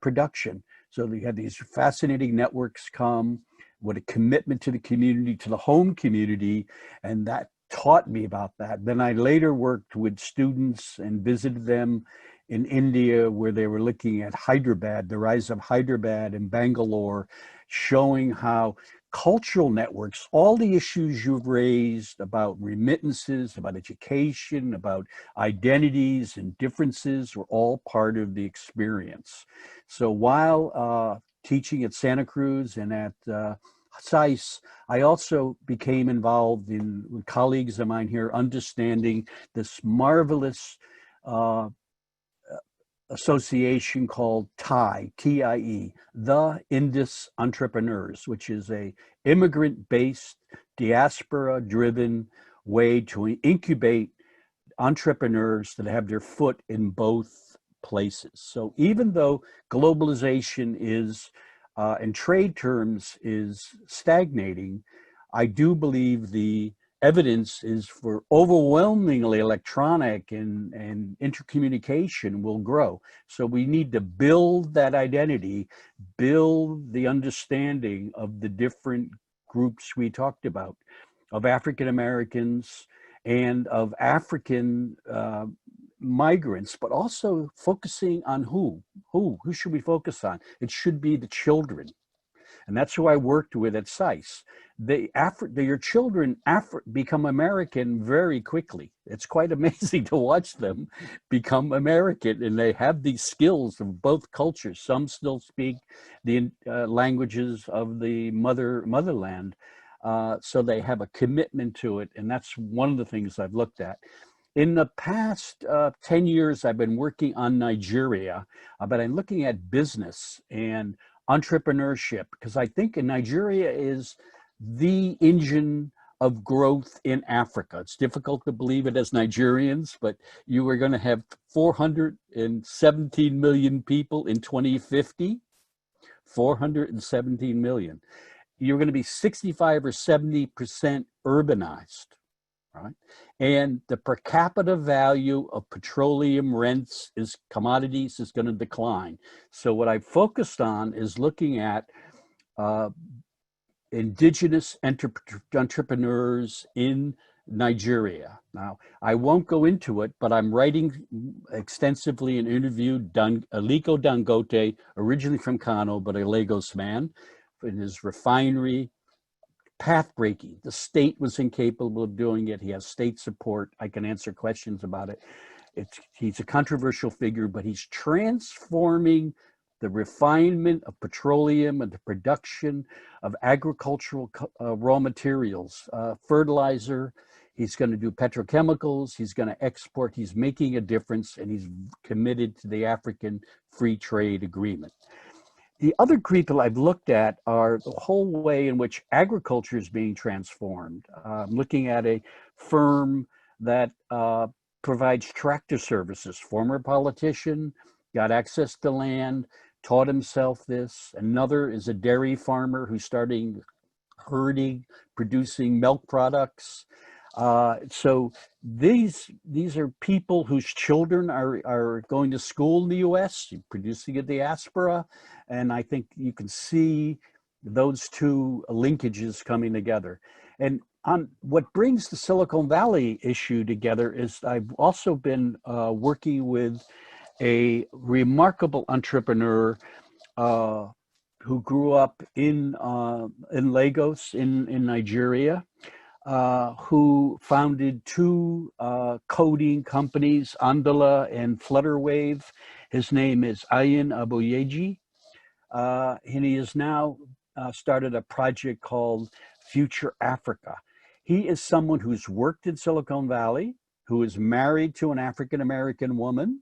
production. So we had these fascinating networks come with a commitment to the community, to the home community, and that taught me about that. Then I later worked with students and visited them in India, where they were looking at Hyderabad, the rise of Hyderabad and Bangalore, showing how cultural networks, all the issues you've raised about remittances, about education, about identities and differences were all part of the experience. So while teaching at Santa Cruz and at SAIS, I also became involved with colleagues of mine here, understanding this marvelous association called TIE, T-I-E, the Indus Entrepreneurs, which is a immigrant-based, diaspora-driven way to incubate entrepreneurs that have their foot in both places. So even though globalization is, in trade terms, is stagnating, I do believe the evidence is for overwhelmingly electronic and intercommunication will grow. So we need to build that identity, build the understanding of the different groups we talked about, of African Americans and of African migrants, but also focusing on who should we focus on? It should be the children. And that's who I worked with at SAIS. Your children become American very quickly. It's quite amazing to watch them become American, and they have these skills of both cultures. Some still speak the languages of the motherland, so they have a commitment to it, and that's one of the things I've looked at. In the past 10 years, I've been working on Nigeria, but I'm looking at business and entrepreneurship, because I think Nigeria is the engine of growth in Africa. It's difficult to believe it as Nigerians, but you are going to have 417 million people in 2050, 417 million. You're going to be 65 or 70% urbanized, right? And the per capita value of petroleum rents commodities is going to decline. So what I focused on is looking at indigenous entrepreneurs in Nigeria. Now, I won't go into it, but I'm writing extensively and interviewed Aliko Dangote, originally from Kano, but a Lagos man, in his refinery. Path-breaking. The state was incapable of doing it. He has state support. I can answer questions about it. He's a controversial figure, but he's transforming the refinement of petroleum and the production of agricultural raw materials, fertilizer. He's going to do petrochemicals. He's going to export. He's making a difference, and he's committed to the African Free Trade Agreement. The other people I've looked at are the whole way in which agriculture is being transformed. I'm looking at a firm that provides tractor services, former politician, got access to land, taught himself this. Another is a dairy farmer who's starting herding, producing milk products. So these are people whose children are going to school in the US, producing a diaspora. And I think you can see those two linkages coming together. And on what brings the Silicon Valley issue together is I've also been working with a remarkable entrepreneur who grew up in Lagos in Nigeria, who founded two coding companies, Andala and Flutterwave. His name is Ayin Aboyeji. And he has now started a project called Future Africa. He is someone who's worked in Silicon Valley, who is married to an African-American woman,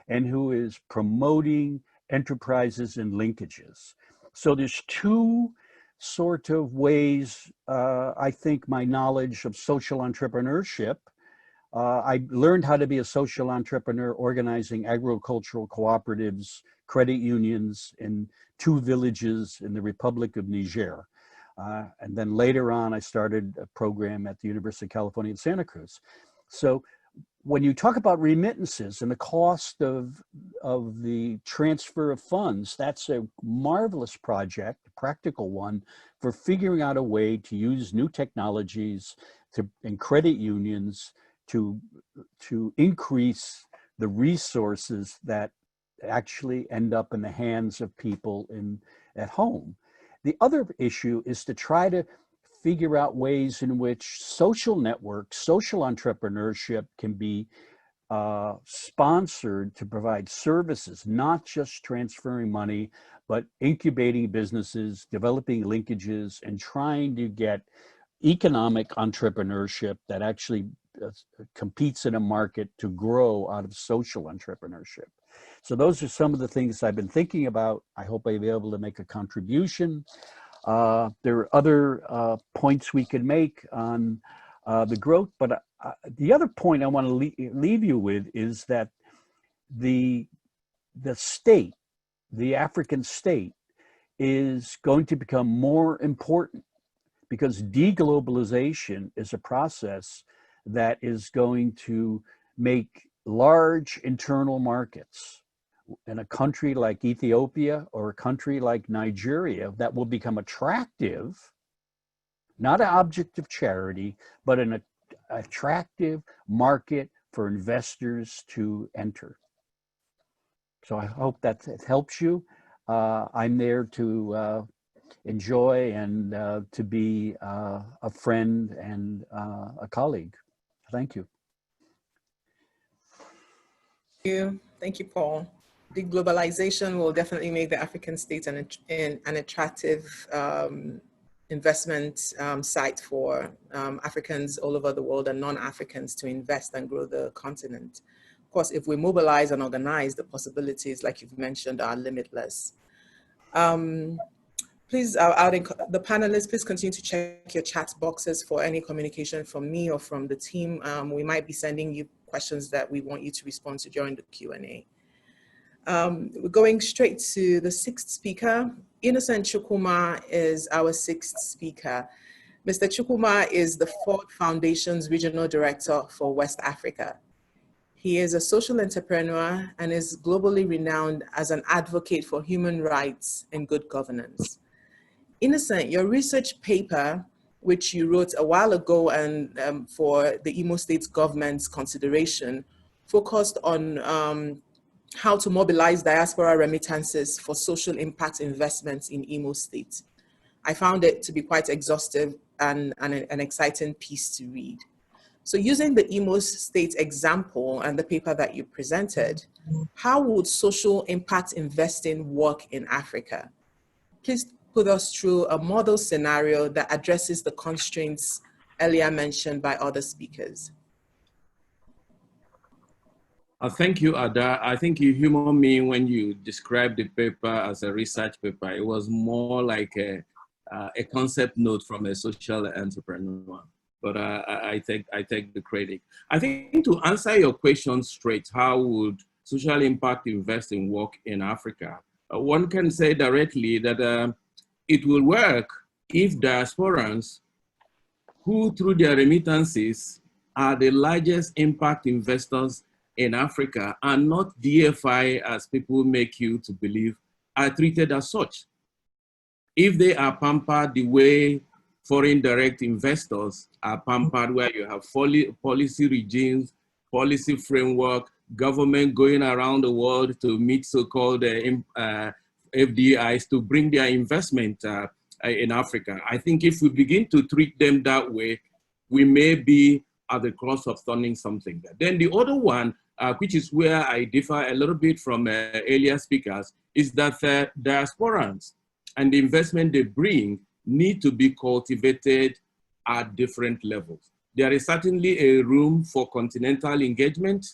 and who is promoting enterprises and linkages. So there's two sort of ways, I think my knowledge of social entrepreneurship, I learned how to be a social entrepreneur organizing agricultural cooperatives, credit unions in 2 villages in the Republic of Niger. And then later on, I started a program at the University of California, Santa Cruz. So when you talk about remittances and the cost of the transfer of funds, that's a marvelous project, a practical one, for figuring out a way to use new technologies and credit unions to increase the resources that actually end up in the hands of people at home. The other issue is to try to figure out ways in which social networks, social entrepreneurship can be sponsored to provide services, not just transferring money, but incubating businesses, developing linkages, and trying to get economic entrepreneurship that actually competes in a market to grow out of social entrepreneurship. So those are some of the things I've been thinking about. I hope I'll be able to make a contribution. There are other points we could make on the growth, but the other point I want to leave you with is that the state, the African state, is going to become more important because deglobalization is a process that is going to make large internal markets in a country like Ethiopia or a country like Nigeria that will become attractive, not an object of charity, but an attractive market for investors to enter. So I hope that it helps you. I'm there to enjoy and to be a friend and a colleague. Thank you. Thank you, Paul. Deglobalization will definitely make the African state an attractive investment site for Africans all over the world and non-Africans to invest and grow the continent. Of course, if we mobilize and organize, the possibilities, like you've mentioned, are limitless. Please, the panelists, please continue to check your chat boxes for any communication from me or from the team. We might be sending you questions that we want you to respond to during the Q&A. We're going straight to the sixth speaker. Innocent Chukwuma is our sixth speaker. Mr. Chukwuma is the Ford Foundation's Regional Director for West Africa. He is a social entrepreneur and is globally renowned as an advocate for human rights and good governance. Innocent, your research paper, which you wrote a while ago and for the Imo State government's consideration, focused on how to mobilize diaspora remittances for social impact investments in Imo State. I found it to be quite exhaustive and an exciting piece to read. So using the Imo State example and the paper that you presented, how would social impact investing work in Africa? Please put us through a model scenario that addresses the constraints earlier mentioned by other speakers. Thank you, Ada. I think you humor me when you described the paper as a research paper. It was more like a concept note from a social entrepreneur. But I take the credit. I think to answer your question straight, how would social impact investing work in Africa? One can say directly that it will work if diasporans who through their remittances are the largest impact investors in Africa and not DFI, as people make you to believe, are treated as such. If they are pampered the way foreign direct investors are pampered, where you have policy regimes, policy framework, government going around the world to meet so-called FDIs to bring their investment in Africa. I think if we begin to treat them that way, we may be at the cross of turning something. Then the other one, which is where I differ a little bit from earlier speakers, is that diasporans and the investment they bring need to be cultivated at different levels. There is certainly a room for continental engagement.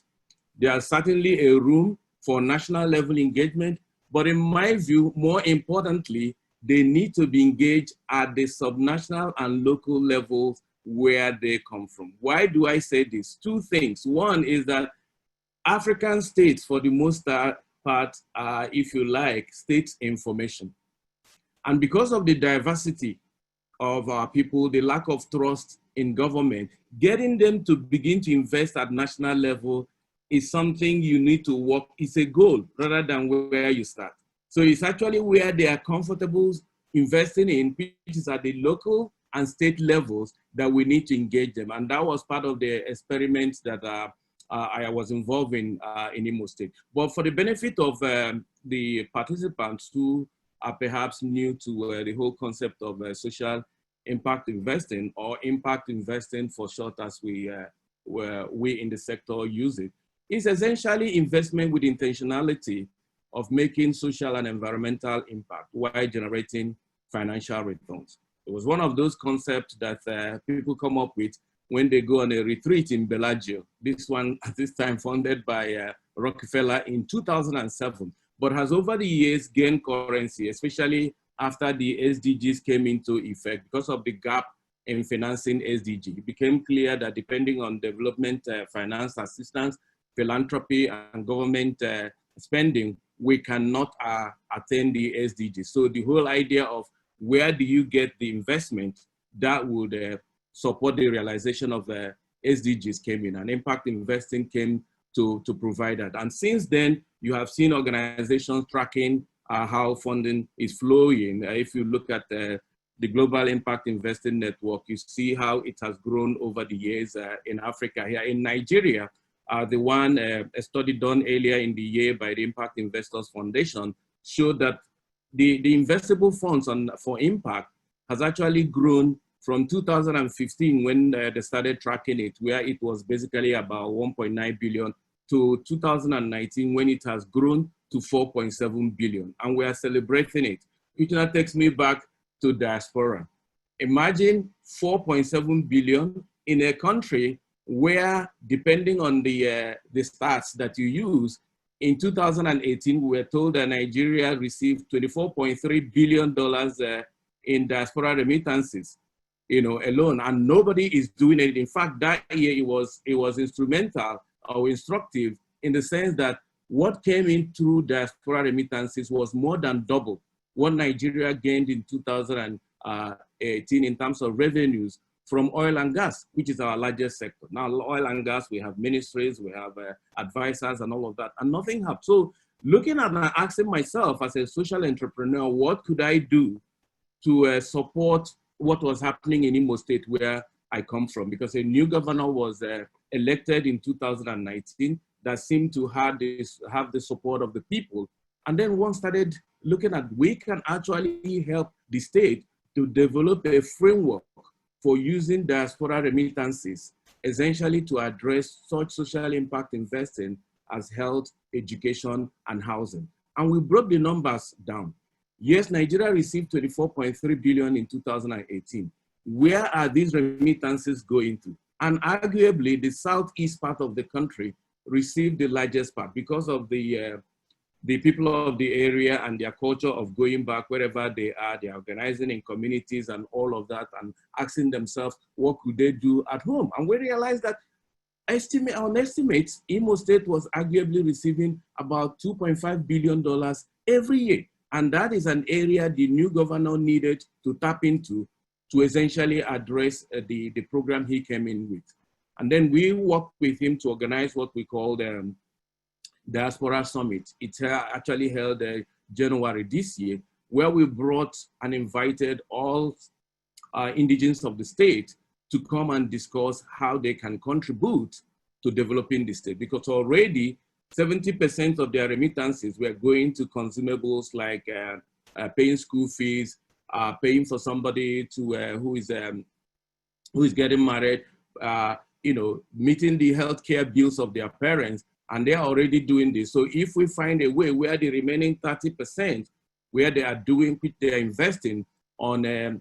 There is certainly a room for national level engagement. But in my view, more importantly, they need to be engaged at the subnational and local levels where they come from. Why do I say this? Two things. One is that African states, for the most part, are, if you like, state information. And because of the diversity of our people, the lack of trust in government, getting them to begin to invest at national level is something you need to work, it's a goal rather than where you start. So it's actually where they are comfortable investing in, which is at the local and state levels, that we need to engage them. And that was part of the experiments that I was involved in Imo State. But for the benefit of the participants who are perhaps new to the whole concept of social impact investing, or impact investing for short as we in the sector use it, is essentially investment with intentionality of making social and environmental impact while generating financial returns. It was one of those concepts that people come up with when they go on a retreat in Bellagio. This one, at this time, funded by Rockefeller in 2007, but has over the years gained currency, especially after the SDGs came into effect. Because of the gap in financing SDG, it became clear that depending on development finance assistance, philanthropy, and government spending, we cannot attain the SDGs. So the whole idea of where do you get the investment that would support the realization of the SDGs came in, and impact investing came to provide that. And since then, you have seen organizations tracking how funding is flowing. If you look at the Global Impact Investing Network, you see how it has grown over the years in Africa. Here in Nigeria, a study done earlier in the year by the Impact Investors Foundation showed that the investable funds for impact has actually grown from 2015 when they started tracking it, where it was basically about 1.9 billion, to 2019 when it has grown to 4.7 billion. And we are celebrating it, which now takes me back to diaspora. Imagine 4.7 billion in a country where, depending on the stats that you use, in 2018, we were told that Nigeria received $24.3 billion in diaspora remittances, alone, and nobody is doing it. In fact, that year it was instrumental or instructive in the sense that what came in through diaspora remittances was more than double what Nigeria gained in 2018 in terms of revenues from oil and gas, which is our largest sector. Now, oil and gas, we have ministries, we have advisors and all of that, and nothing happened. So looking at and asking myself as a social entrepreneur, what could I do to support what was happening in Imo State, where I come from? Because a new governor was elected in 2019 that seemed to have the support of the people. And then one started looking at, we can actually help the state to develop a framework for using diaspora remittances, essentially to address such social impact investing as health, education, and housing. And we broke the numbers down. Yes, Nigeria received 24.3 billion in 2018. Where are these remittances going to? And arguably, the southeast part of the country received the largest part because of the people of the area and their culture of going back wherever they are. They're organizing in communities and all of that, and asking themselves, what could they do at home? And we realized that on estimates, Imo State was arguably receiving about $2.5 billion every year. And that is an area the new governor needed to tap into to essentially address the program he came in with. And then we worked with him to organize what we call the Diaspora Summit. It's actually held January this year, where we brought and invited all indigenes of the state to come and discuss how they can contribute to developing the state. Because already 70% of their remittances were going to consumables like paying school fees, paying for somebody to who is getting married, meeting the healthcare bills of their parents, and they are already doing this. So if we find a way where the remaining 30%, where they are doing, which they are investing on,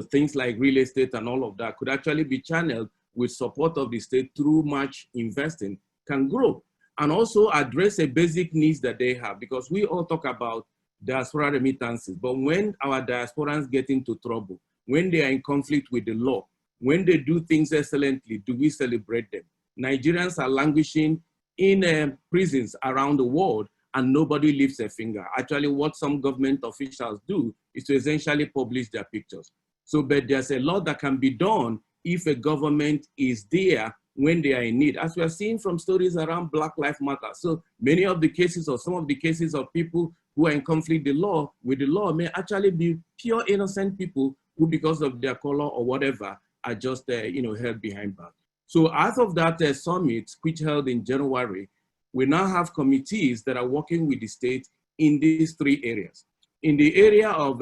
things like real estate and all of that, could actually be channeled with support of the state through much investing, can grow. And also address a basic needs that they have, because we all talk about diaspora remittances, but when our diasporans get into trouble, when they are in conflict with the law, when they do things excellently, do we celebrate them? Nigerians are languishing in prisons around the world, and nobody lifts a finger. Actually, what some government officials do is to essentially publish their pictures. So, but there's a lot that can be done if a government is there when they are in need, as we are seeing from stories around Black Lives Matter. So many of the cases, or some of the cases of people who are in conflict with the law may actually be pure innocent people who, because of their color or whatever, are just held behind bars. So out of that summit, which held in January, we now have committees that are working with the state in these three areas. In the area of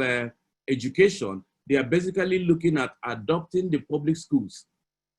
education, they are basically looking at adopting the public schools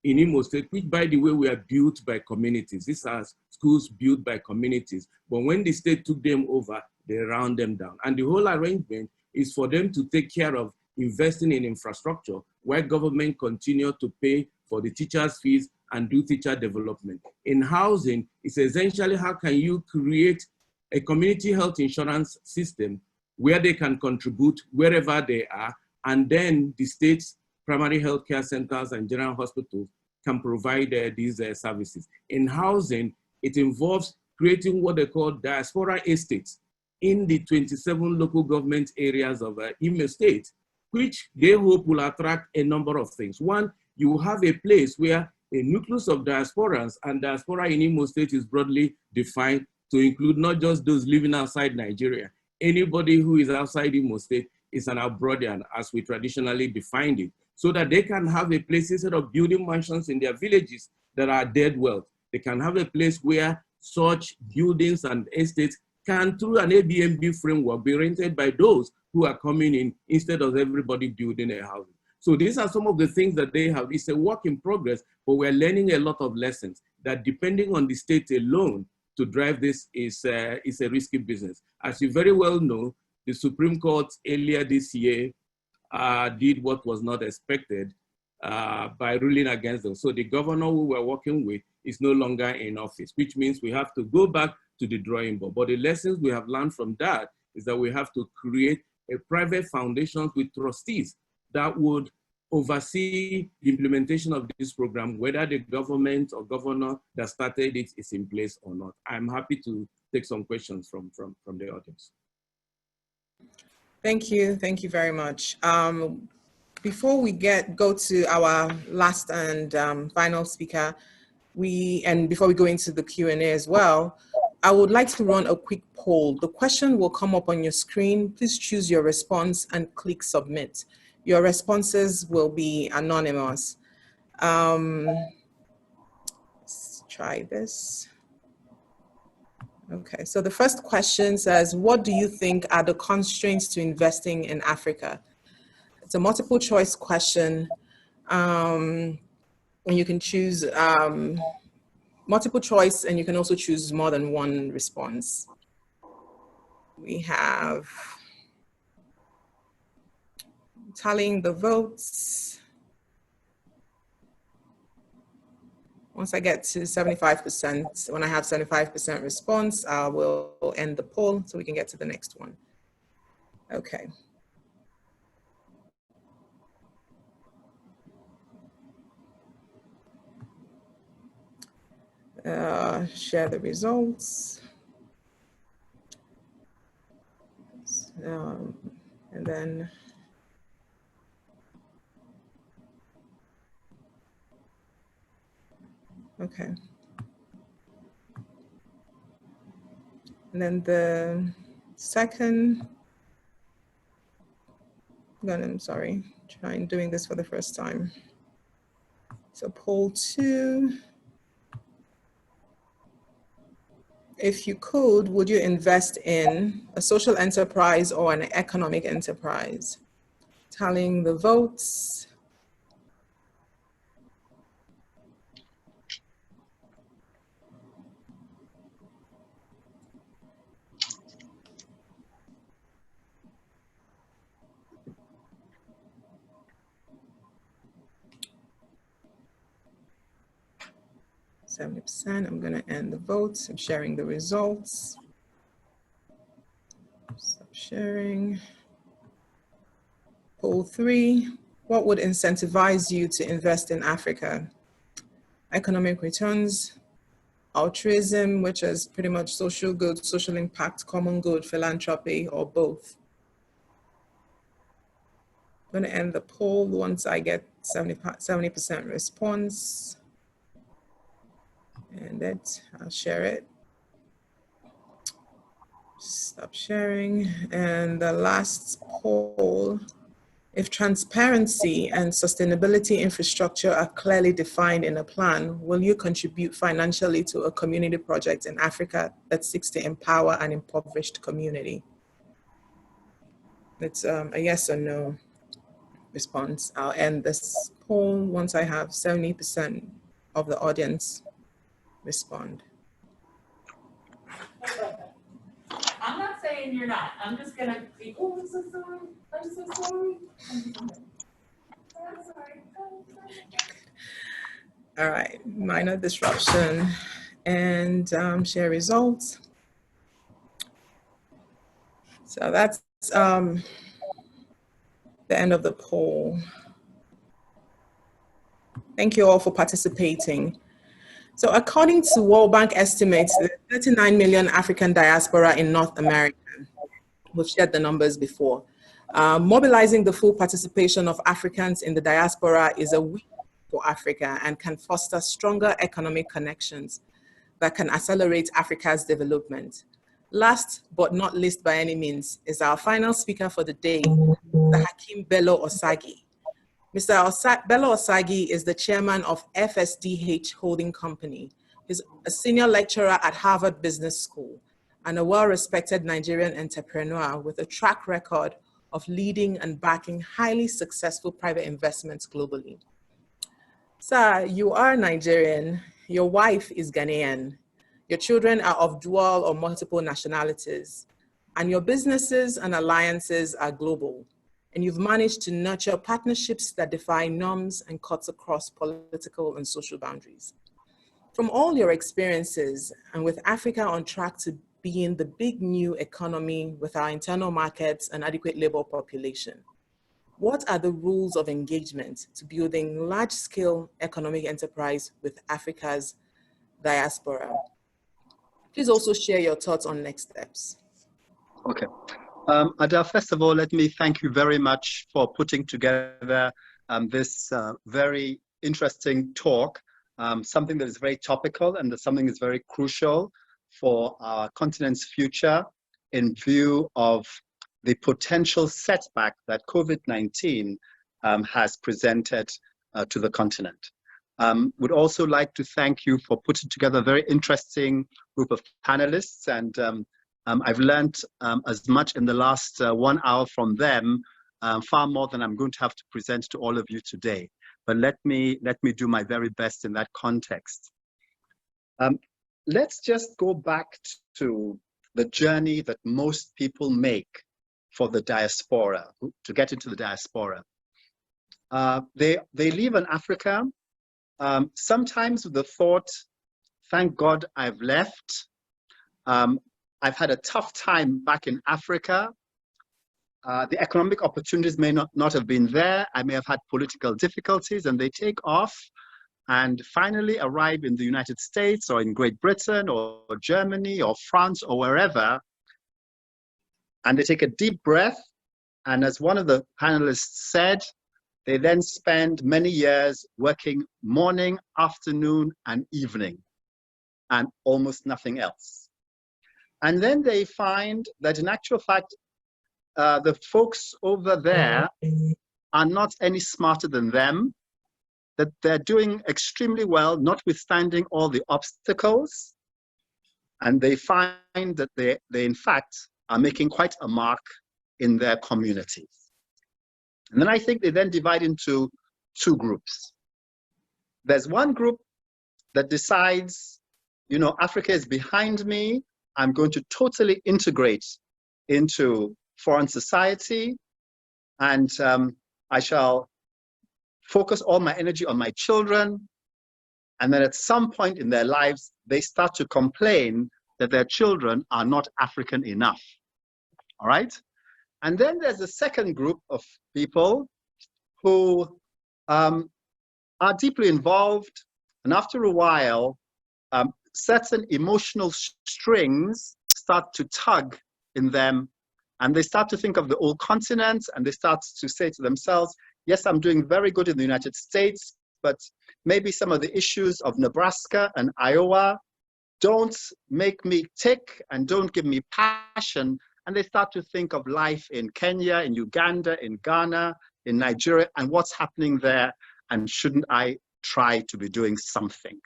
in Imo State, which, by the way, were built by communities. These are schools built by communities. But when the state took them over, they ran them down. And the whole arrangement is for them to take care of investing in infrastructure, while government continue to pay for the teachers' fees and do teacher development. In housing, it's essentially how can you create a community health insurance system where they can contribute wherever they are, and then the state's primary health care centers and general hospitals can provide these services. In housing, it involves creating what they call diaspora estates in the 27 local government areas of Imo State, which they hope will attract a number of things. One, you will have a place where a nucleus of diasporans, and diaspora in Imo State is broadly defined to include not just those living outside Nigeria. Anybody who is outside Imo State is an Abroadian, as we traditionally defined it, so that they can have a place instead of building mansions in their villages that are dead wealth. They can have a place where such buildings and estates can, through an Airbnb framework, be rented by those who are coming in instead of everybody building a house. So these are some of the things that they have. It's a work in progress, but we're learning a lot of lessons that, depending on the state alone, to drive this is a risky business. As you very well know, the Supreme Court earlier this year did what was not expected by ruling against them. So the governor who we're working with is no longer in office, which means we have to go back to the drawing board. But the lessons we have learned from that is that we have to create a private foundation with trustees that would oversee the implementation of this program, whether the government or governor that started it is in place or not. I'm happy to take some questions from the audience. Thank you very much. Before we go to our last and final speaker, before we go into the Q&A as well, I would like to run a quick poll. The question will come up on your screen. Please choose your response and click submit. Your responses will be anonymous. Let's try this. Okay, so the first question says, what do you think are the constraints to investing in Africa? It's a multiple choice question. And you can choose multiple choice, and you can also choose more than one response. We have tallying the votes. Once I get to 75%, when I have 75% response, I will end the poll so we can get to the next one. Okay. Share the results. And then okay. And then the second, I'm sorry, trying doing this for the first time. So poll 2. If you could, would you invest in a social enterprise or an economic enterprise? Tallying the votes. %. I'm going to end the votes. I'm sharing the results. Stop sharing. Poll 3. What would incentivize you to invest in Africa? Economic returns, altruism, which is pretty much social good, social impact, common good, philanthropy, or both. I'm going to end the poll once I get 70% response. And I'll share it. Stop sharing. And the last poll, if transparency and sustainability infrastructure are clearly defined in a plan, will you contribute financially to a community project in Africa that seeks to empower an impoverished community? It's a yes or no response. I'll end this poll once I have 70% of the audience respond. I'm not saying you're not. I'm just gonna be, oh, I'm so sorry. I'm so sorry. I'm sorry. All right, minor disruption and share results. So that's the end of the poll. Thank you all for participating. So according to World Bank estimates, there's 39 million African diaspora in North America. We've shared the numbers before. Mobilizing the full participation of Africans in the diaspora is a win for Africa and can foster stronger economic connections that can accelerate Africa's development. Last but not least by any means is our final speaker for the day, the Hakeem Belo-Osagie. Mr. Belo-Osagie is the chairman of FSDH Holding Company. He's a senior lecturer at Harvard Business School and a well-respected Nigerian entrepreneur with a track record of leading and backing highly successful private investments globally. Sir, you are Nigerian, your wife is Ghanaian, your children are of dual or multiple nationalities, and your businesses and alliances are global. And you've managed to nurture partnerships that defy norms and cuts across political and social boundaries. From all your experiences, and with Africa on track to being the big new economy with our internal markets and adequate labor population, what are the rules of engagement to building large-scale economic enterprise with Africa's diaspora? Please also share your thoughts on next steps. Okay. Ada, first of all, let me thank you very much for putting together this very interesting talk, something that is very topical and something that is very crucial for our continent's future in view of the potential setback that COVID-19 has presented to the continent. Would also like to thank you for putting together a very interesting group of panelists, and I've learned as much in the last 1 hour from them, far more than I'm going to have to present to all of you today. But let me do my very best in that context. Let's just go back to the journey that most people make for the diaspora, to get into the diaspora. They leave in Africa, sometimes with the thought, thank God I've left. I've had a tough time back in Africa. The economic opportunities may not have been there. I may have had political difficulties, and they take off and finally arrive in the United States or in Great Britain or Germany or France or wherever. And they take a deep breath. And as one of the panelists said, they then spend many years working morning, afternoon, and evening, and almost nothing else. And then they find that in actual fact, the folks over there are not any smarter than them, that they're doing extremely well, notwithstanding all the obstacles. And they find that they in fact are making quite a mark in their communities. And then I think they then divide into two groups. There's one group that decides, you know, Africa is behind me. I'm going to totally integrate into foreign society, and I shall focus all my energy on my children. And then at some point in their lives, they start to complain that their children are not African enough. All right? And then there's a second group of people who are deeply involved, and after a while, certain emotional strings start to tug in them, and they start to think of the old continent, and they start to say to themselves, yes, I'm doing very good in the United States, but maybe some of the issues of Nebraska and Iowa don't make me tick and don't give me passion. And they start to think of life in Kenya, in Uganda, in Ghana, in Nigeria, and what's happening there, and shouldn't I try to be doing something?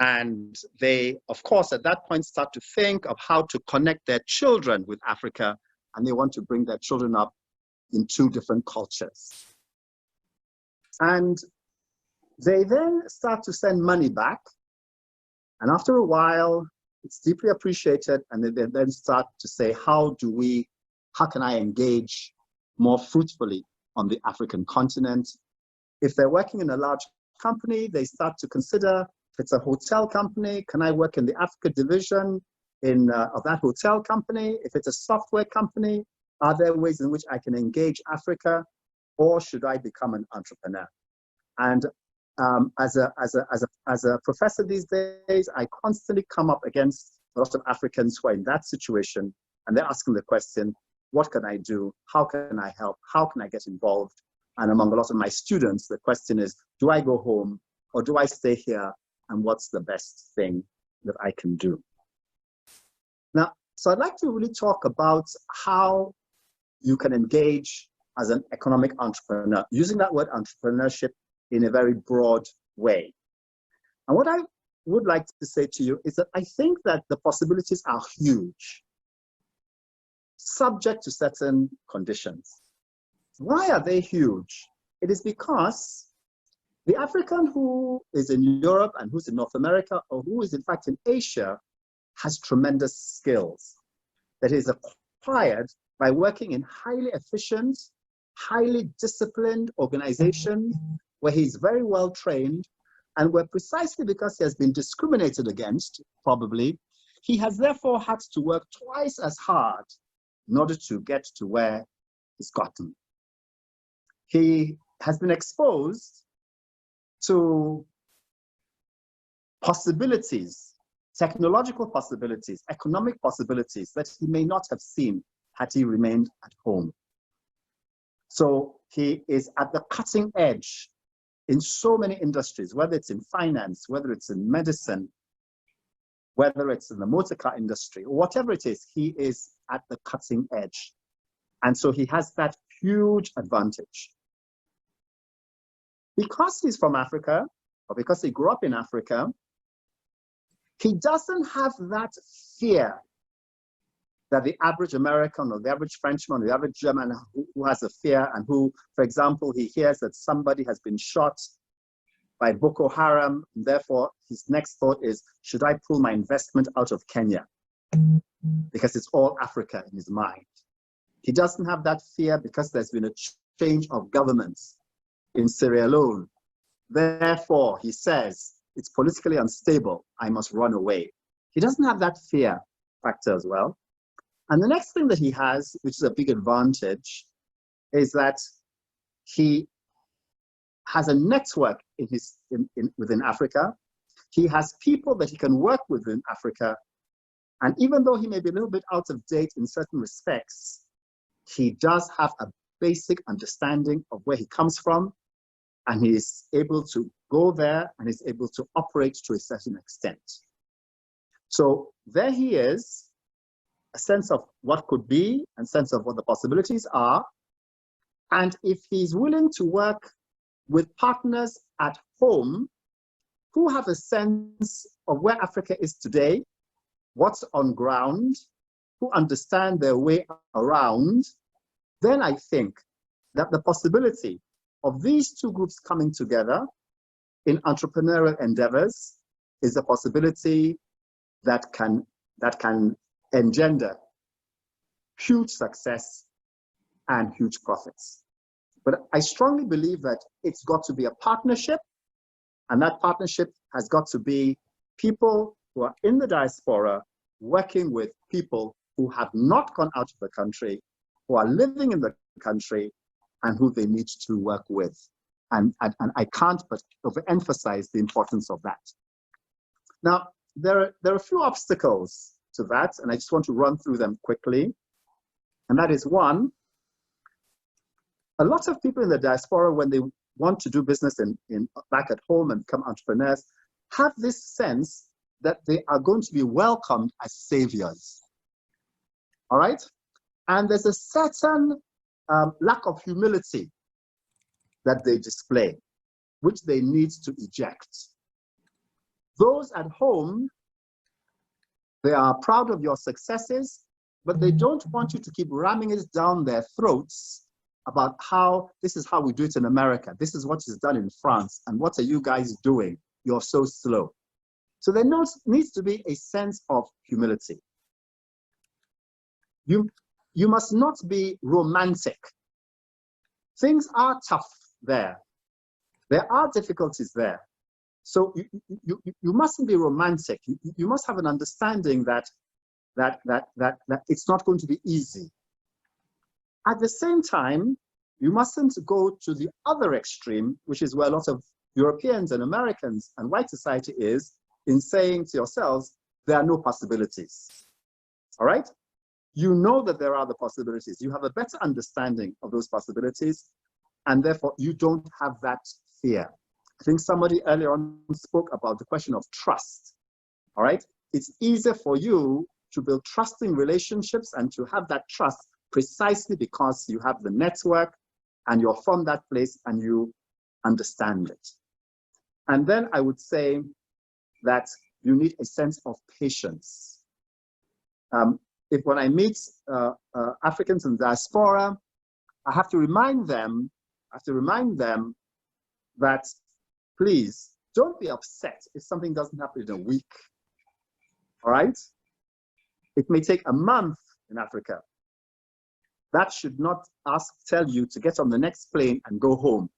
And they, of course, at that point start to think of how to connect their children with Africa, and they want to bring their children up in two different cultures. And they then start to send money back, and after a while, it's deeply appreciated, and they then start to say, how can I engage more fruitfully on the African continent? If they're working in a large company, they start to consider, if it's a hotel company, can I work in the Africa division of that hotel company? If it's a software company, are there ways in which I can engage Africa, or should I become an entrepreneur? And as a professor these days, I constantly come up against a lot of Africans who are in that situation, and they're asking the question, what can I do? How can I help? How can I get involved? And among a lot of my students, the question is, do I go home or do I stay here? And what's the best thing that I can do? Now, so I'd like to really talk about how you can engage as an economic entrepreneur, using that word entrepreneurship in a very broad way. And what I would like to say to you is that I think that the possibilities are huge, subject to certain conditions. Why are they huge? It is because the African who is in Europe and who's in North America, or who is in fact in Asia, has tremendous skills that is acquired by working in highly efficient, highly disciplined organizations where he's very well trained, and where precisely because he has been discriminated against, probably, he has therefore had to work twice as hard in order to get to where he's gotten. He has been exposed to possibilities, technological possibilities, economic possibilities that he may not have seen had he remained at home. So he is at the cutting edge in so many industries, whether it's in finance, whether it's in medicine, whether it's in the motor car industry, or whatever it is, he is at the cutting edge. And so he has that huge advantage. Because he's from Africa, or because he grew up in Africa, he doesn't have that fear that the average American or the average Frenchman or the average German who has a fear, and who, for example, he hears that somebody has been shot by Boko Haram, and therefore his next thought is, should I pull my investment out of Kenya? Because it's all Africa in his mind. He doesn't have that fear because there's been a change of governments in Sierra Leone. Therefore, he says, it's politically unstable, I must run away. He doesn't have that fear factor as well. And the next thing that he has, which is a big advantage, is that he has a network within Africa. He has people that he can work with in Africa. And even though he may be a little bit out of date in certain respects, he does have a basic understanding of where he comes from, and he is able to go there and is able to operate to a certain extent. So there he is, a sense of what could be, and sense of what the possibilities are. And if he's willing to work with partners at home who have a sense of where Africa is today, what's on ground, who understand their way around, then I think that the possibility of these two groups coming together in entrepreneurial endeavors is a possibility that can engender huge success and huge profits. But I strongly believe that it's got to be a partnership, and that partnership has got to be people who are in the diaspora working with people who have not gone out of the country, who are living in the country, and who they need to work with. And I can't but overemphasize the importance of that. Now, there are a few obstacles to that, and I just want to run through them quickly. And that is one, a lot of people in the diaspora, when they want to do business back at home and become entrepreneurs, have this sense that they are going to be welcomed as saviors. All right? And there's a certain lack of humility that they display, which they need to eject. Those at home, they are proud of your successes, but they don't want you to keep ramming it down their throats about how this is how we do it in America. This is what is done in France. And what are you guys doing? You're so slow. So there needs to be a sense of humility. You must not be romantic. Things are tough there. There are difficulties there. So you mustn't be romantic. You must have an understanding that it's not going to be easy. At the same time, you mustn't go to the other extreme, which is where a lot of Europeans and Americans and white society is, in saying to yourselves, there are no possibilities. All right? You know that there are the possibilities. You have a better understanding of those possibilities, and therefore you don't have that fear. I think somebody earlier on spoke about the question of trust. All right? It's easier for you to build trusting relationships and to have that trust precisely because you have the network and you're from that place and you understand it. And then I would say that you need a sense of patience. If when I meet Africans in diaspora, I have to remind them that please don't be upset if something doesn't happen in a week. All right? It may take a month in Africa. That should not tell you to get on the next plane and go home.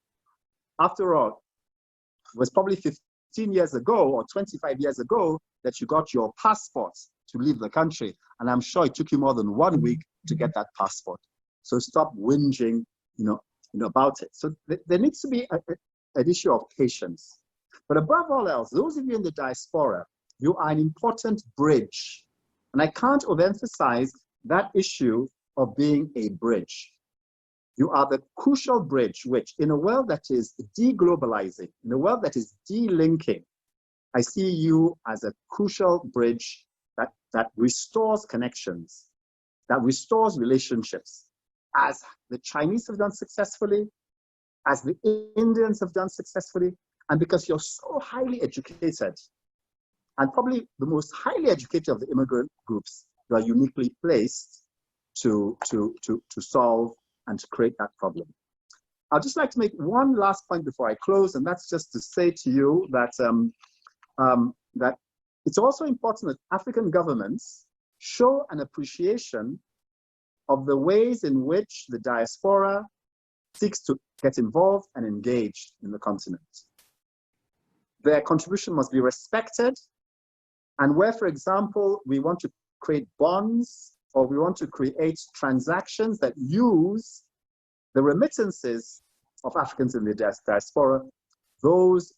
After all, it was probably 15 years ago or 25 years ago that you got your passport to leave the country. And I'm sure it took you more than 1 week to get that passport. So stop whinging, about it. So there needs to be an issue of patience. But above all else, those of you in the diaspora, you are an important bridge. And I can't overemphasize that issue of being a bridge. You are the crucial bridge which, in a world that is deglobalizing, in a world that is delinking, I see you as a crucial bridge that restores connections, that restores relationships, as the Chinese have done successfully, as the Indians have done successfully, and because you're so highly educated, and probably the most highly educated of the immigrant groups, you are uniquely placed to solve and to create that problem. I'd just like to make one last point before I close, and that's just to say to you that, that it's also important that African governments show an appreciation of the ways in which the diaspora seeks to get involved and engaged in the continent. Their contribution must be respected, and where, for example, we want to create bonds or we want to create transactions that use the remittances of Africans in the diaspora, those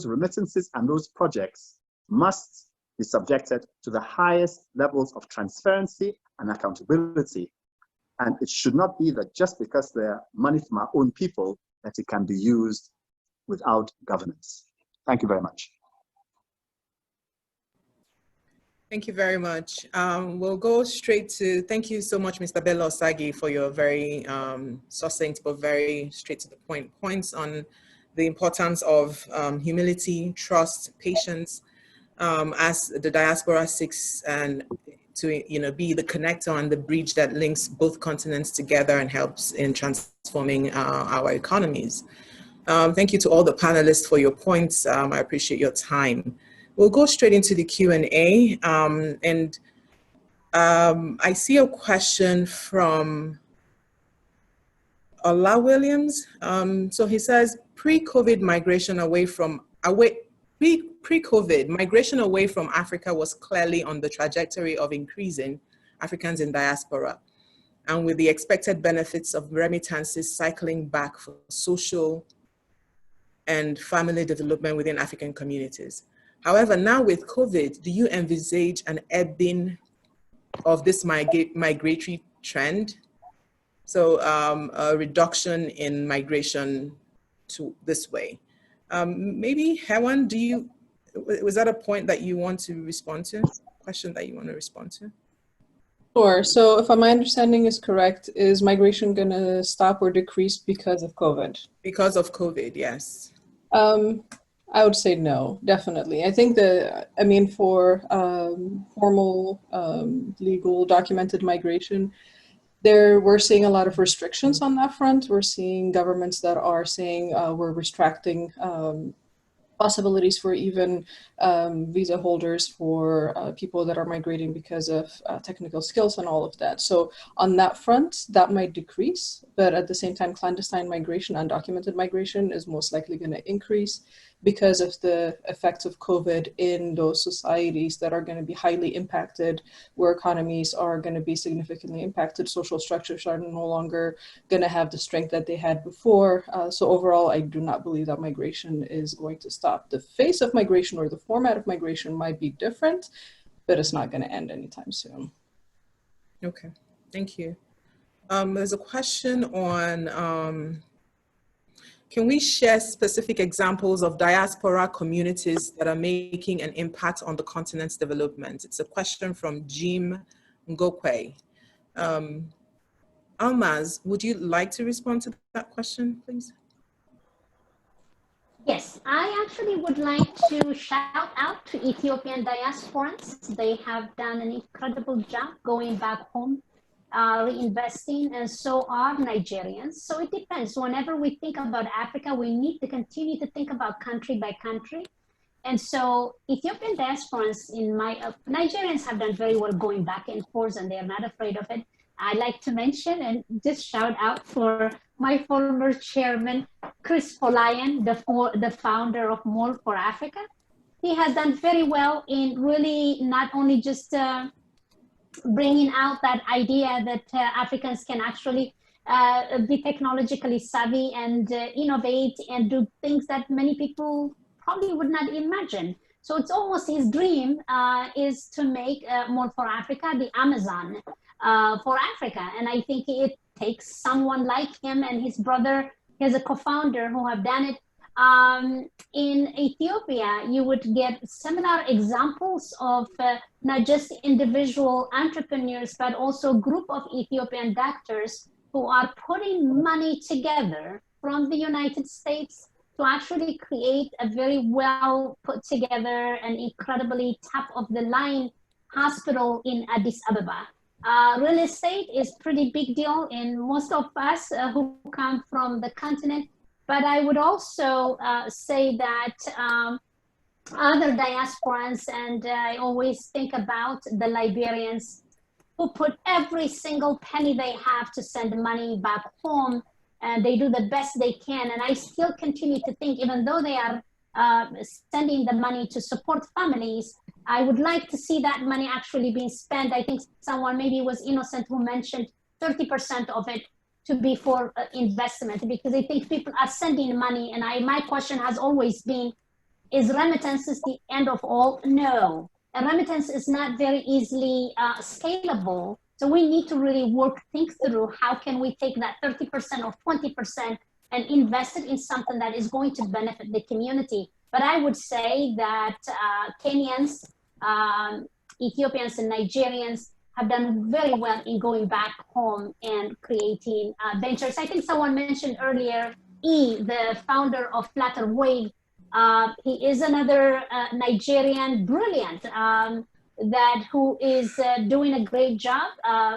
remittances and those projects must be subjected to the highest levels of transparency and accountability. And it should not be that just because they're money from our own people, that it can be used without governance. Thank you very much. Thank you very much. We'll go straight to, thank you so much, Mr. Belo-Osagie, for your very succinct but very straight to the point points on the importance of humility, trust, patience, as the diaspora seeks and to be the connector and the bridge that links both continents together and helps in transforming our economies. Thank you to all the panelists for your points. I appreciate your time. We'll go straight into the Q&A. I see a question from Ola Williams. So he says, pre-COVID migration away from Africa was clearly on the trajectory of increasing Africans in diaspora, and with the expected benefits of remittances cycling back for social and family development within African communities. However, now with COVID, do you envisage an ebbing of this migratory trend? So a reduction in migration to this way. Maybe Hewan, was that a point that you want to respond to? Question that you want to respond to? Sure. So if my understanding is correct, is migration going to stop or decrease because of COVID? Because of COVID, yes. I would say no, definitely. I think for formal, legal, documented migration, we're seeing a lot of restrictions on that front. We're seeing governments that are saying we're restricting possibilities for even visa holders for people that are migrating because of technical skills and all of that. So on that front, that might decrease, but at the same time, clandestine migration, undocumented migration is most likely going to increase because of the effects of COVID in those societies that are going to be highly impacted, where economies are going to be significantly impacted, social structures are no longer going to have the strength that they had before. So overall, I do not believe that migration is going to stop. The face of migration or the format of migration might be different, but it's not going to end anytime soon. Okay, thank you. There's a question on, can we share specific examples of diaspora communities that are making an impact on the continent's development? It's a question from Jim Ngokwe. Almaz, would you like to respond to that question, please? Yes, I actually would like to shout out to Ethiopian diasporans. They have done an incredible job going back home, reinvesting, and so are Nigerians. So it depends. Whenever we think about Africa, we need to continue to think about country by country. And so Ethiopian diasporans, Nigerians have done very well going back and forth, and they're not afraid of it. I like to mention and just shout out for my former chairman, Cruz, the founder of More for Africa. He has done very well in really not only just bringing out that idea that Africans can actually be technologically savvy and innovate and do things that many people probably would not imagine. So it's almost his dream is to make More for Africa the Amazon for Africa. And I think it takes someone like him and his brother, as a co-founder, who have done it. In Ethiopia, you would get similar examples of not just individual entrepreneurs, but also a group of Ethiopian doctors who are putting money together from the United States to actually create a very well put together and incredibly top of the line hospital in Addis Ababa. Real estate is pretty big deal in most of us who come from the continent. But I would also say that other diasporans, and I always think about the Liberians who put every single penny they have to send money back home, and they do the best they can. And I still continue to think, even though they are sending the money to support families, I would like to see that money actually being spent. I think someone maybe was Innocent who mentioned 30% of it to be for investment, because I think people are sending money. And my question has always been, is remittances the end of all? No, a remittance is not very easily scalable. So we need to really think through how can we take that 30% or 20% and invest it in something that is going to benefit the community. But I would say that Kenyans, Ethiopians, and Nigerians have done very well in going back home and creating ventures. I think someone mentioned earlier, the founder of Flutter Wave. He is another Nigerian brilliant who is doing a great job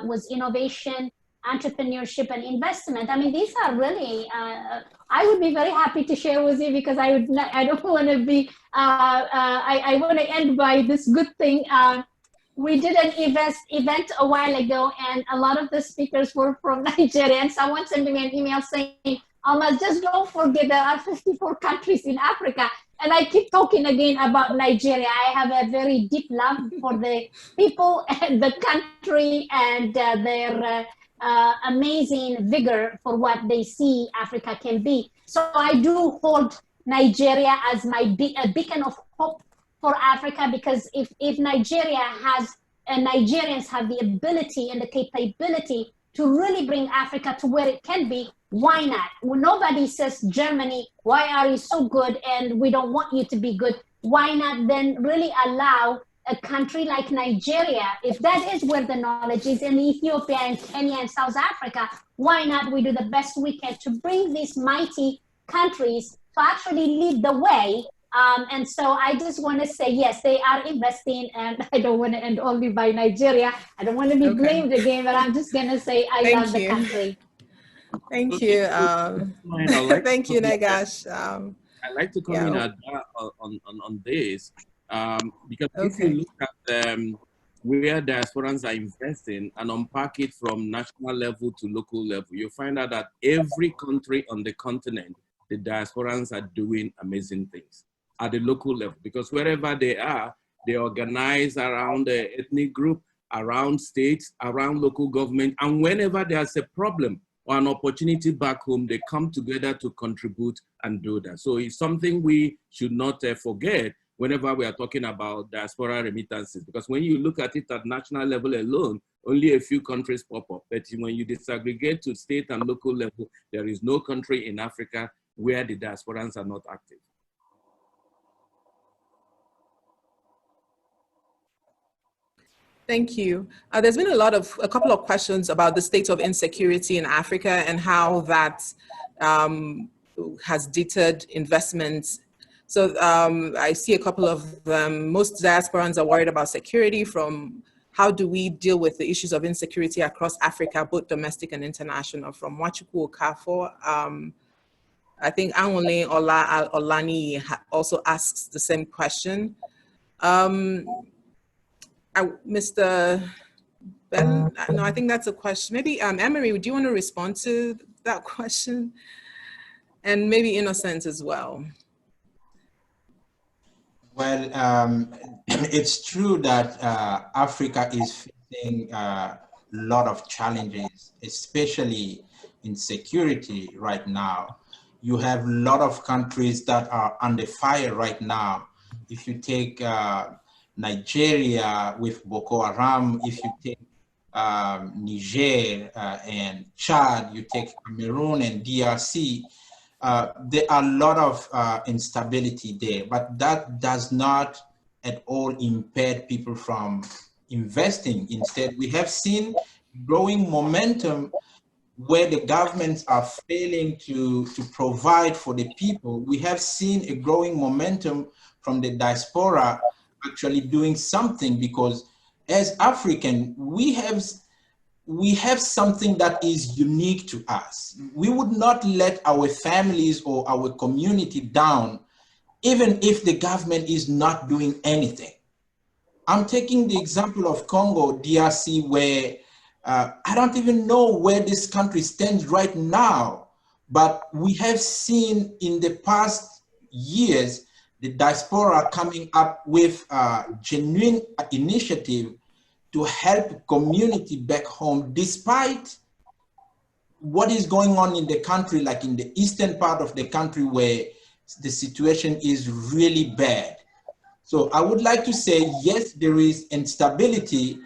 with innovation, entrepreneurship, and investment. I mean, these are really, I would be very happy to share with you, because I don't want to be, I want to end by this good thing. We did an event a while ago, and a lot of the speakers were from Nigeria, and someone sent me an email saying, Almaz, just don't forget there are 54 countries in Africa. And I keep talking again about Nigeria. I have a very deep love for the people and the country and their amazing vigor for what they see Africa can be. So I do hold Nigeria as a beacon of hope for Africa, because if Nigeria has, and Nigerians have the ability and the capability to really bring Africa to where it can be, why not? Well, nobody says, Germany, why are you so good and we don't want you to be good? Why not then really allow a country like Nigeria, if that is where the knowledge is, in Ethiopia and Kenya and South Africa, why not we do the best we can to bring these mighty countries to actually lead the way? And so I just want to say, yes, they are investing, and I don't want to end only by Nigeria. I don't want to be blamed again, but I'm just going to say I love the country. Thank you. Thank you, Negash. I'd like to come in on this because if you look at where diasporans are investing and unpack it from national level to local level, you find out that every country on the continent, the diasporans are doing amazing things at the local level, because wherever they are, they organize around the ethnic group, around states, around local government, and whenever there's a problem or an opportunity back home, they come together to contribute and do that. So it's something we should not forget whenever we are talking about diaspora remittances, because when you look at it at national level alone, only a few countries pop up. But when you disaggregate to state and local level, there is no country in Africa where the diasporans are not active. Thank you. There's been a couple of questions about the state of insecurity in Africa and how that has deterred investments. So I see a couple of them. Most diasporans are worried about security, from how do we deal with the issues of insecurity across Africa, both domestic and international, from Nwachukwu Okafor. I think Anwole Olani also asks the same question. Mr. Ben, no, I think that's a question. Maybe Emery, do you want to respond to that question? And maybe Innocent as well. Well, it's true that Africa is facing a lot of challenges, especially in security right now. You have a lot of countries that are under fire right now. If you take Nigeria with Boko Haram, if you take Niger and Chad, you take Cameroon and DRC, there are a lot of instability there, but that does not at all impede people from investing. Instead, we have seen growing momentum where the governments are failing to provide for the people. We have seen a growing momentum from the diaspora actually doing something, because as African, we have something that is unique to us. We would not let our families or our community down, even if the government is not doing anything. I'm taking the example of Congo, DRC, where I don't even know where this country stands right now, but we have seen in the past years, the diaspora coming up with a genuine initiative to help community back home, despite what is going on in the country, like in the eastern part of the country where the situation is really bad. So I would like to say, yes, there is instability,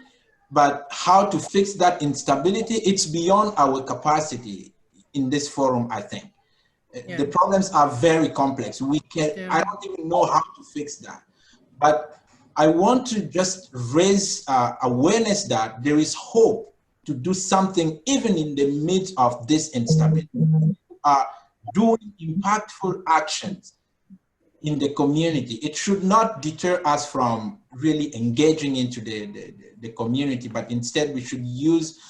but how to fix that instability, it's beyond our capacity in this forum, I think. Yeah. The problems are very complex. We can, I don't even know how to fix that. But I want to just raise awareness that there is hope to do something even in the midst of this instability. Doing impactful actions in the community. It should not deter us from really engaging into the community, but instead we should use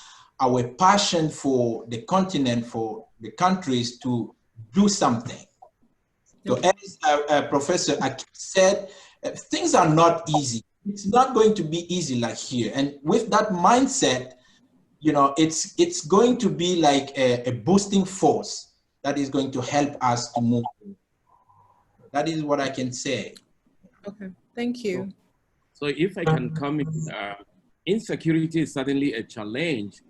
our passion for the continent, for the countries, to do something. So as Professor Hakeem said, things are not easy. It's not going to be easy like here. And with that mindset, you know, it's going to be like a boosting force that is going to help us to move forward. That is what I can say. Okay, thank you. So if I can comment, insecurity is certainly a challenge,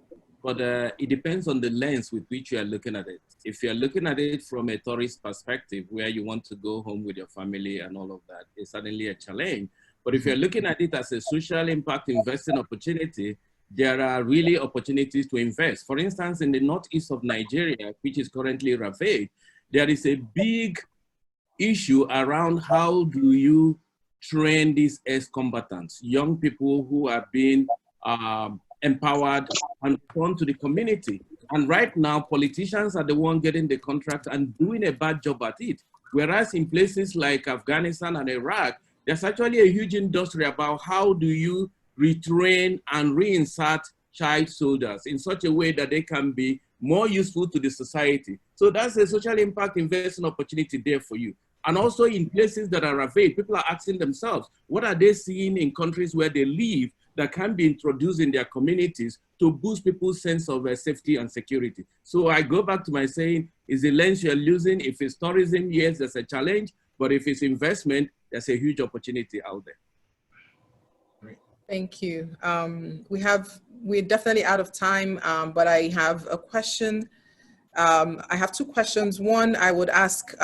but it depends on the lens with which you are looking at it. If you're looking at it from a tourist perspective, where you want to go home with your family and all of that, it's certainly a challenge. But if you're looking at it as a social impact investing opportunity, there are really opportunities to invest. For instance, in the northeast of Nigeria, which is currently ravaged, there is a big issue around how do you train these ex-combatants, young people who are being empowered and returned to the community. And right now, politicians are the one getting the contract and doing a bad job at it. Whereas in places like Afghanistan and Iraq, there's actually a huge industry about how do you retrain and reinsert child soldiers in such a way that they can be more useful to the society. So that's a social impact investing opportunity there for you. And also in places that are afraid, people are asking themselves, what are they seeing in countries where they live that can be introduced in their communities to boost people's sense of safety and security? So I go back to my saying, is the lens you're using? If it's tourism, yes, there's a challenge, but if it's investment, there's a huge opportunity out there. Thank you. We're definitely out of time, but I have a question. I have two questions. One, I would ask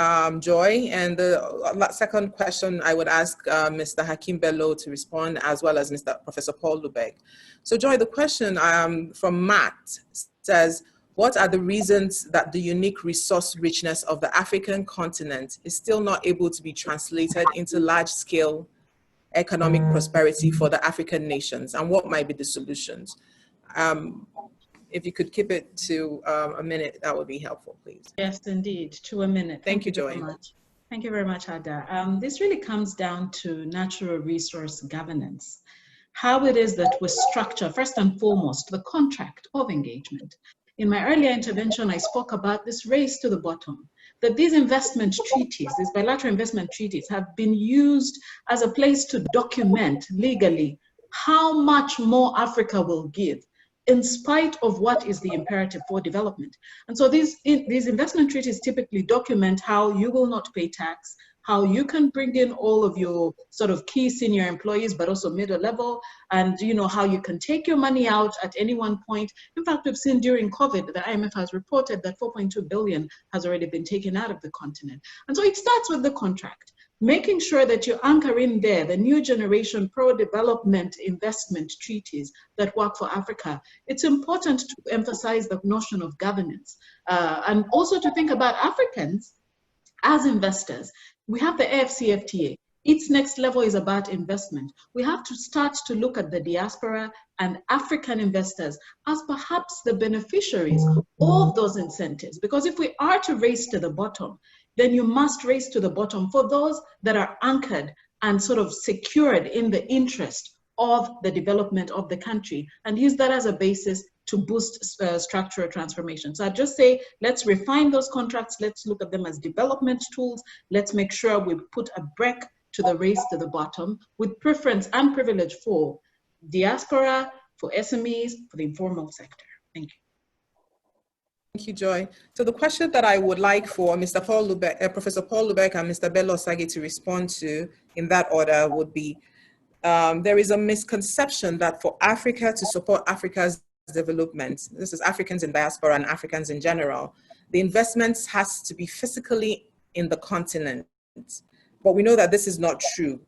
Joy, and the second question, I would ask Mr. Hakeem Bello to respond, as well as Professor Paul Lubeck. So Joy, the question from Matt says, what are the reasons that the unique resource richness of the African continent is still not able to be translated into large-scale economic prosperity for the African nations, and what might be the solutions? If you could keep it to a minute, that would be helpful, please. Yes, indeed, to a minute. Thank you, Joy. Thank you very much, Ada. This really comes down to natural resource governance. How it is that we structure, first and foremost, the contract of engagement. In my earlier intervention, I spoke about this race to the bottom, that these investment treaties, these bilateral investment treaties, have been used as a place to document legally how much more Africa will give in spite of what is the imperative for development. And so these investment treaties typically document how you will not pay tax, how you can bring in all of your sort of key senior employees, but also middle level, and how you can take your money out at any one point. In fact, we've seen during COVID, the IMF has reported that 4.2 billion has already been taken out of the continent. And so it starts with the contract, making sure that you anchor in there the new generation pro-development investment treaties that work for Africa. It's important to emphasize the notion of governance and also to think about Africans as investors. We have the AFCFTA. Its next level is about investment. We have to start to look at the diaspora and African investors as perhaps the beneficiaries of those incentives. Because if we are to race to the bottom, then you must race to the bottom for those that are anchored and sort of secured in the interest of the development of the country, and use that as a basis to boost structural transformation. So I'd just say, let's refine those contracts. Let's look at them as development tools. Let's make sure we put a break to the race to the bottom with preference and privilege for diaspora, for SMEs, for the informal sector. Thank you. Thank you, Joy. So the question that I would like for Mr. Paul Lubeck, Professor Paul Lubeck and Mr. Belo-Osagie to respond to in that order would be, there is a misconception that for Africa to support Africa's development, this is Africans in diaspora and Africans in general, the investments has to be physically in the continent. But we know that this is not true.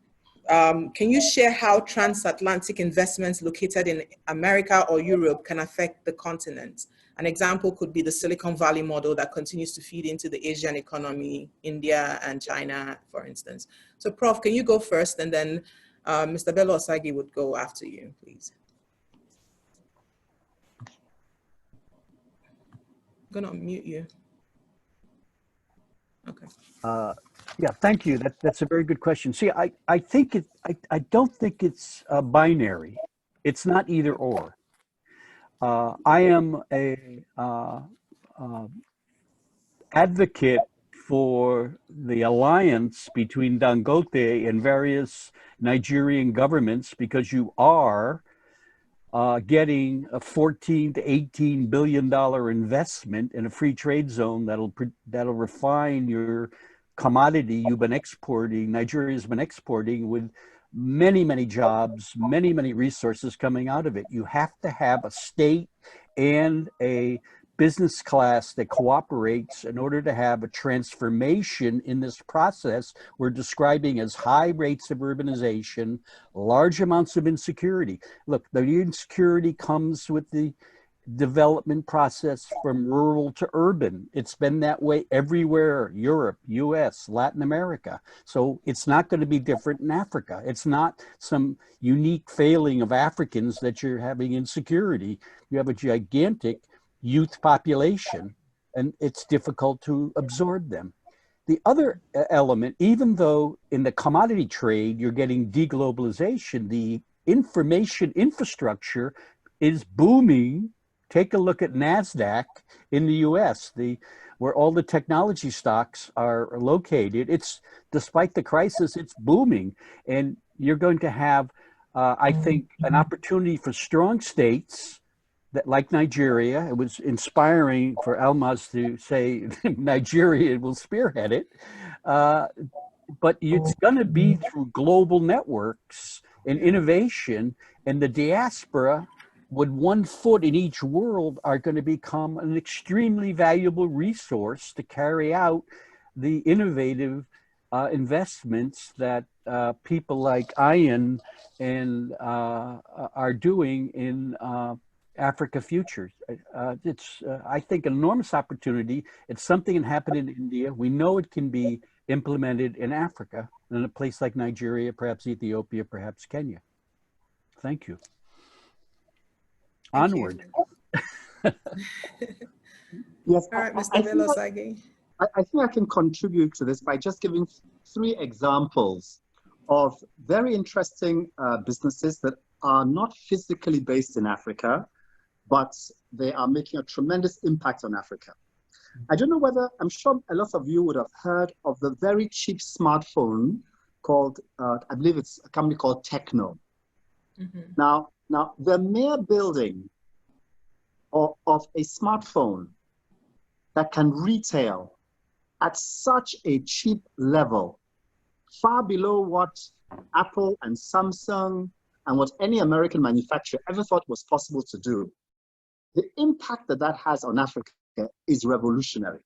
Can you share how transatlantic investments located in America or Europe can affect the continent? An example could be the Silicon Valley model that continues to feed into the Asian economy, India and China, for instance. So Prof, can you go first, and then Mr. Belo-Osagie would go after you, please. I'm gonna unmute you. Okay. Yeah, thank you. That's a very good question. See, I think I don't think it's binary. It's not either or. I am a advocate for the alliance between Dangote and various Nigerian governments, because you are getting a $14 to $18 billion investment in a free trade zone that'll refine your commodity you've been exporting, Nigeria's been exporting, with many, many jobs, many, many resources coming out of it. You have to have a state and a business class that cooperates in order to have a transformation in this process we're describing as high rates of urbanization, large amounts of insecurity. Look, the insecurity comes with the development process from rural to urban. It's been that way everywhere, Europe, US, Latin America. So it's not going to be different in Africa. It's not some unique failing of Africans that you're having insecurity. You have a gigantic youth population, and it's difficult to absorb them. The other element, even though in the commodity trade, you're getting deglobalization, the information infrastructure is booming take a look at NASDAQ in the US, where all the technology stocks are located. It's, despite the crisis, it's booming. And you're going to have, I think, an opportunity for strong states that, like Nigeria. It was inspiring for Almaz to say Nigeria will spearhead it. But it's going to be through global networks and innovation, and the diaspora, with 1 foot in each world, are going to become an extremely valuable resource to carry out the innovative investments that people like Ian and are doing in Africa Futures. It's, I think, an enormous opportunity. It's something that happened in India. We know it can be implemented in Africa, in a place like Nigeria, perhaps Ethiopia, perhaps Kenya. Thank you. Onward. Yes. All right, Mr. Belo-Osagie. I think I can contribute to this by just giving 3 examples of very interesting businesses that are not physically based in Africa, but they are making a tremendous impact on Africa. I don't know whether, I'm sure a lot of you would have heard of the very cheap smartphone called, I believe it's a company called Techno. Now, the mere building of a smartphone that can retail at such a cheap level, far below what Apple and Samsung and what any American manufacturer ever thought was possible to do, the impact that that has on Africa is revolutionary.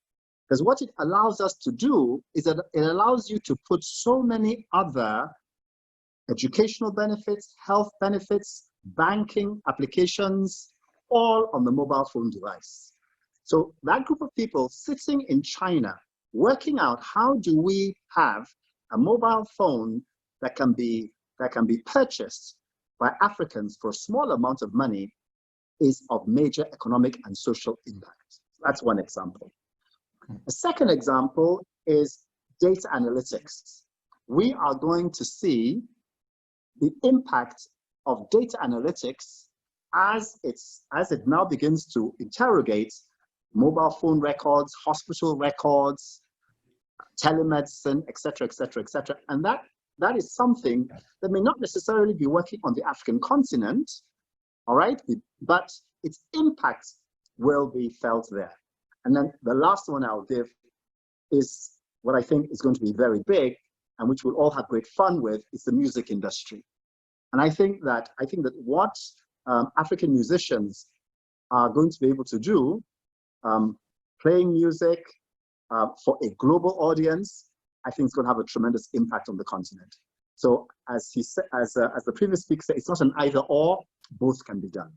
Because what it allows us to do is that it allows you to put so many other educational benefits, health benefits, banking applications, all on the mobile phone device. So that group of people sitting in China, working out how do we have a mobile phone that can be purchased by Africans for a small amount of money, is of major economic and social impact. That's one example. A second example is data analytics. We are going to see the impact of data analytics as it now begins to interrogate mobile phone records, hospital records, telemedicine, et cetera, et cetera, et cetera. And that is something that may not necessarily be working on the African continent, all right, but its impact will be felt there. And then the last one I'll give is what I think is going to be very big and which we'll all have great fun with, is the music industry. And I think that what African musicians are going to be able to do, playing music for a global audience, I think it's going to have a tremendous impact on the continent. So as he said, as the previous speaker said, it's not an either or, both can be done.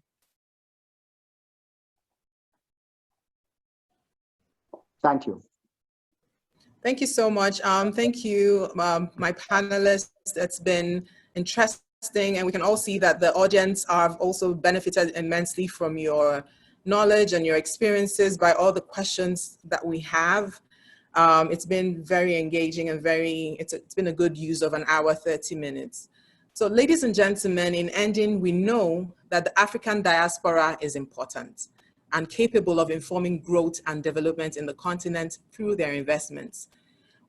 Thank you. Thank you so much. Thank you, my panelists. It's been interesting, and we can all see that the audience have also benefited immensely from your knowledge and your experiences by all the questions that we have. It's been very engaging and it's been a good use of an hour, 30 minutes. So ladies and gentlemen, in ending, we know that the African diaspora is important and capable of informing growth and development in the continent through their investments.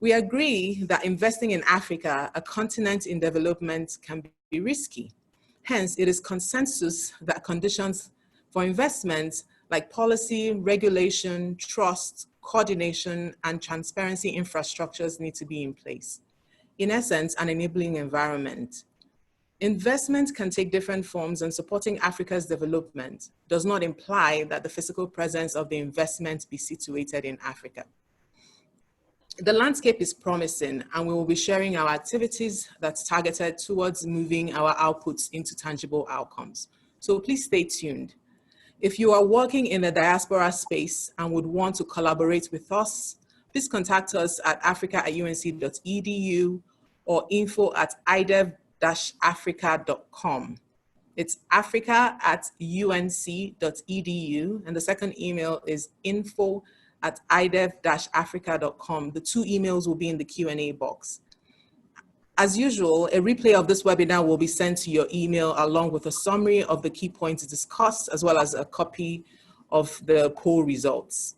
We agree that investing in Africa, a continent in development, can be risky. Hence, it is consensus that conditions for investment like policy, regulation, trust, coordination, and transparency infrastructures need to be in place. In essence, an enabling environment. Investment can take different forms, and supporting Africa's development does not imply that the physical presence of the investment be situated in Africa. The landscape is promising, and we will be sharing our activities that's targeted towards moving our outputs into tangible outcomes. So please stay tuned. If you are working in the diaspora space and would want to collaborate with us, please contact us at africa@unc.edu or info@idev-africa.com. It's africa@unc.edu, and the second email is info@idev-africa.com. The 2 emails will be in the Q&A box. As usual, a replay of this webinar will be sent to your email along with a summary of the key points discussed, as well as a copy of the poll results.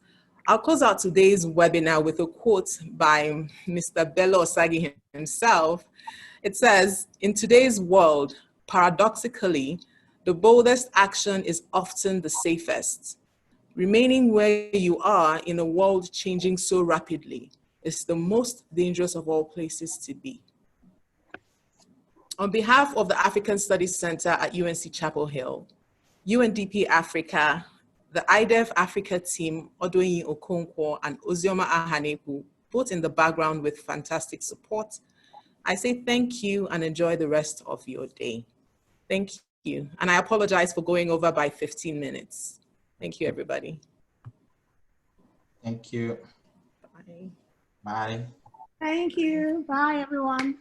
I'll close out today's webinar with a quote by Mr. Belo-Osagie himself. It says, "In today's world, paradoxically, the boldest action is often the safest. Remaining where you are in a world changing so rapidly is the most dangerous of all places to be." On behalf of the African Studies Center at UNC Chapel Hill, UNDP Africa, the IDEF Africa team, Odoyin Okonkwo and Ozioma Ahaneku, both in the background with fantastic support, I say thank you and enjoy the rest of your day. Thank you. And I apologize for going over by 15 minutes. Thank you, everybody. Thank you. Bye. Bye. Thank you. Bye, everyone.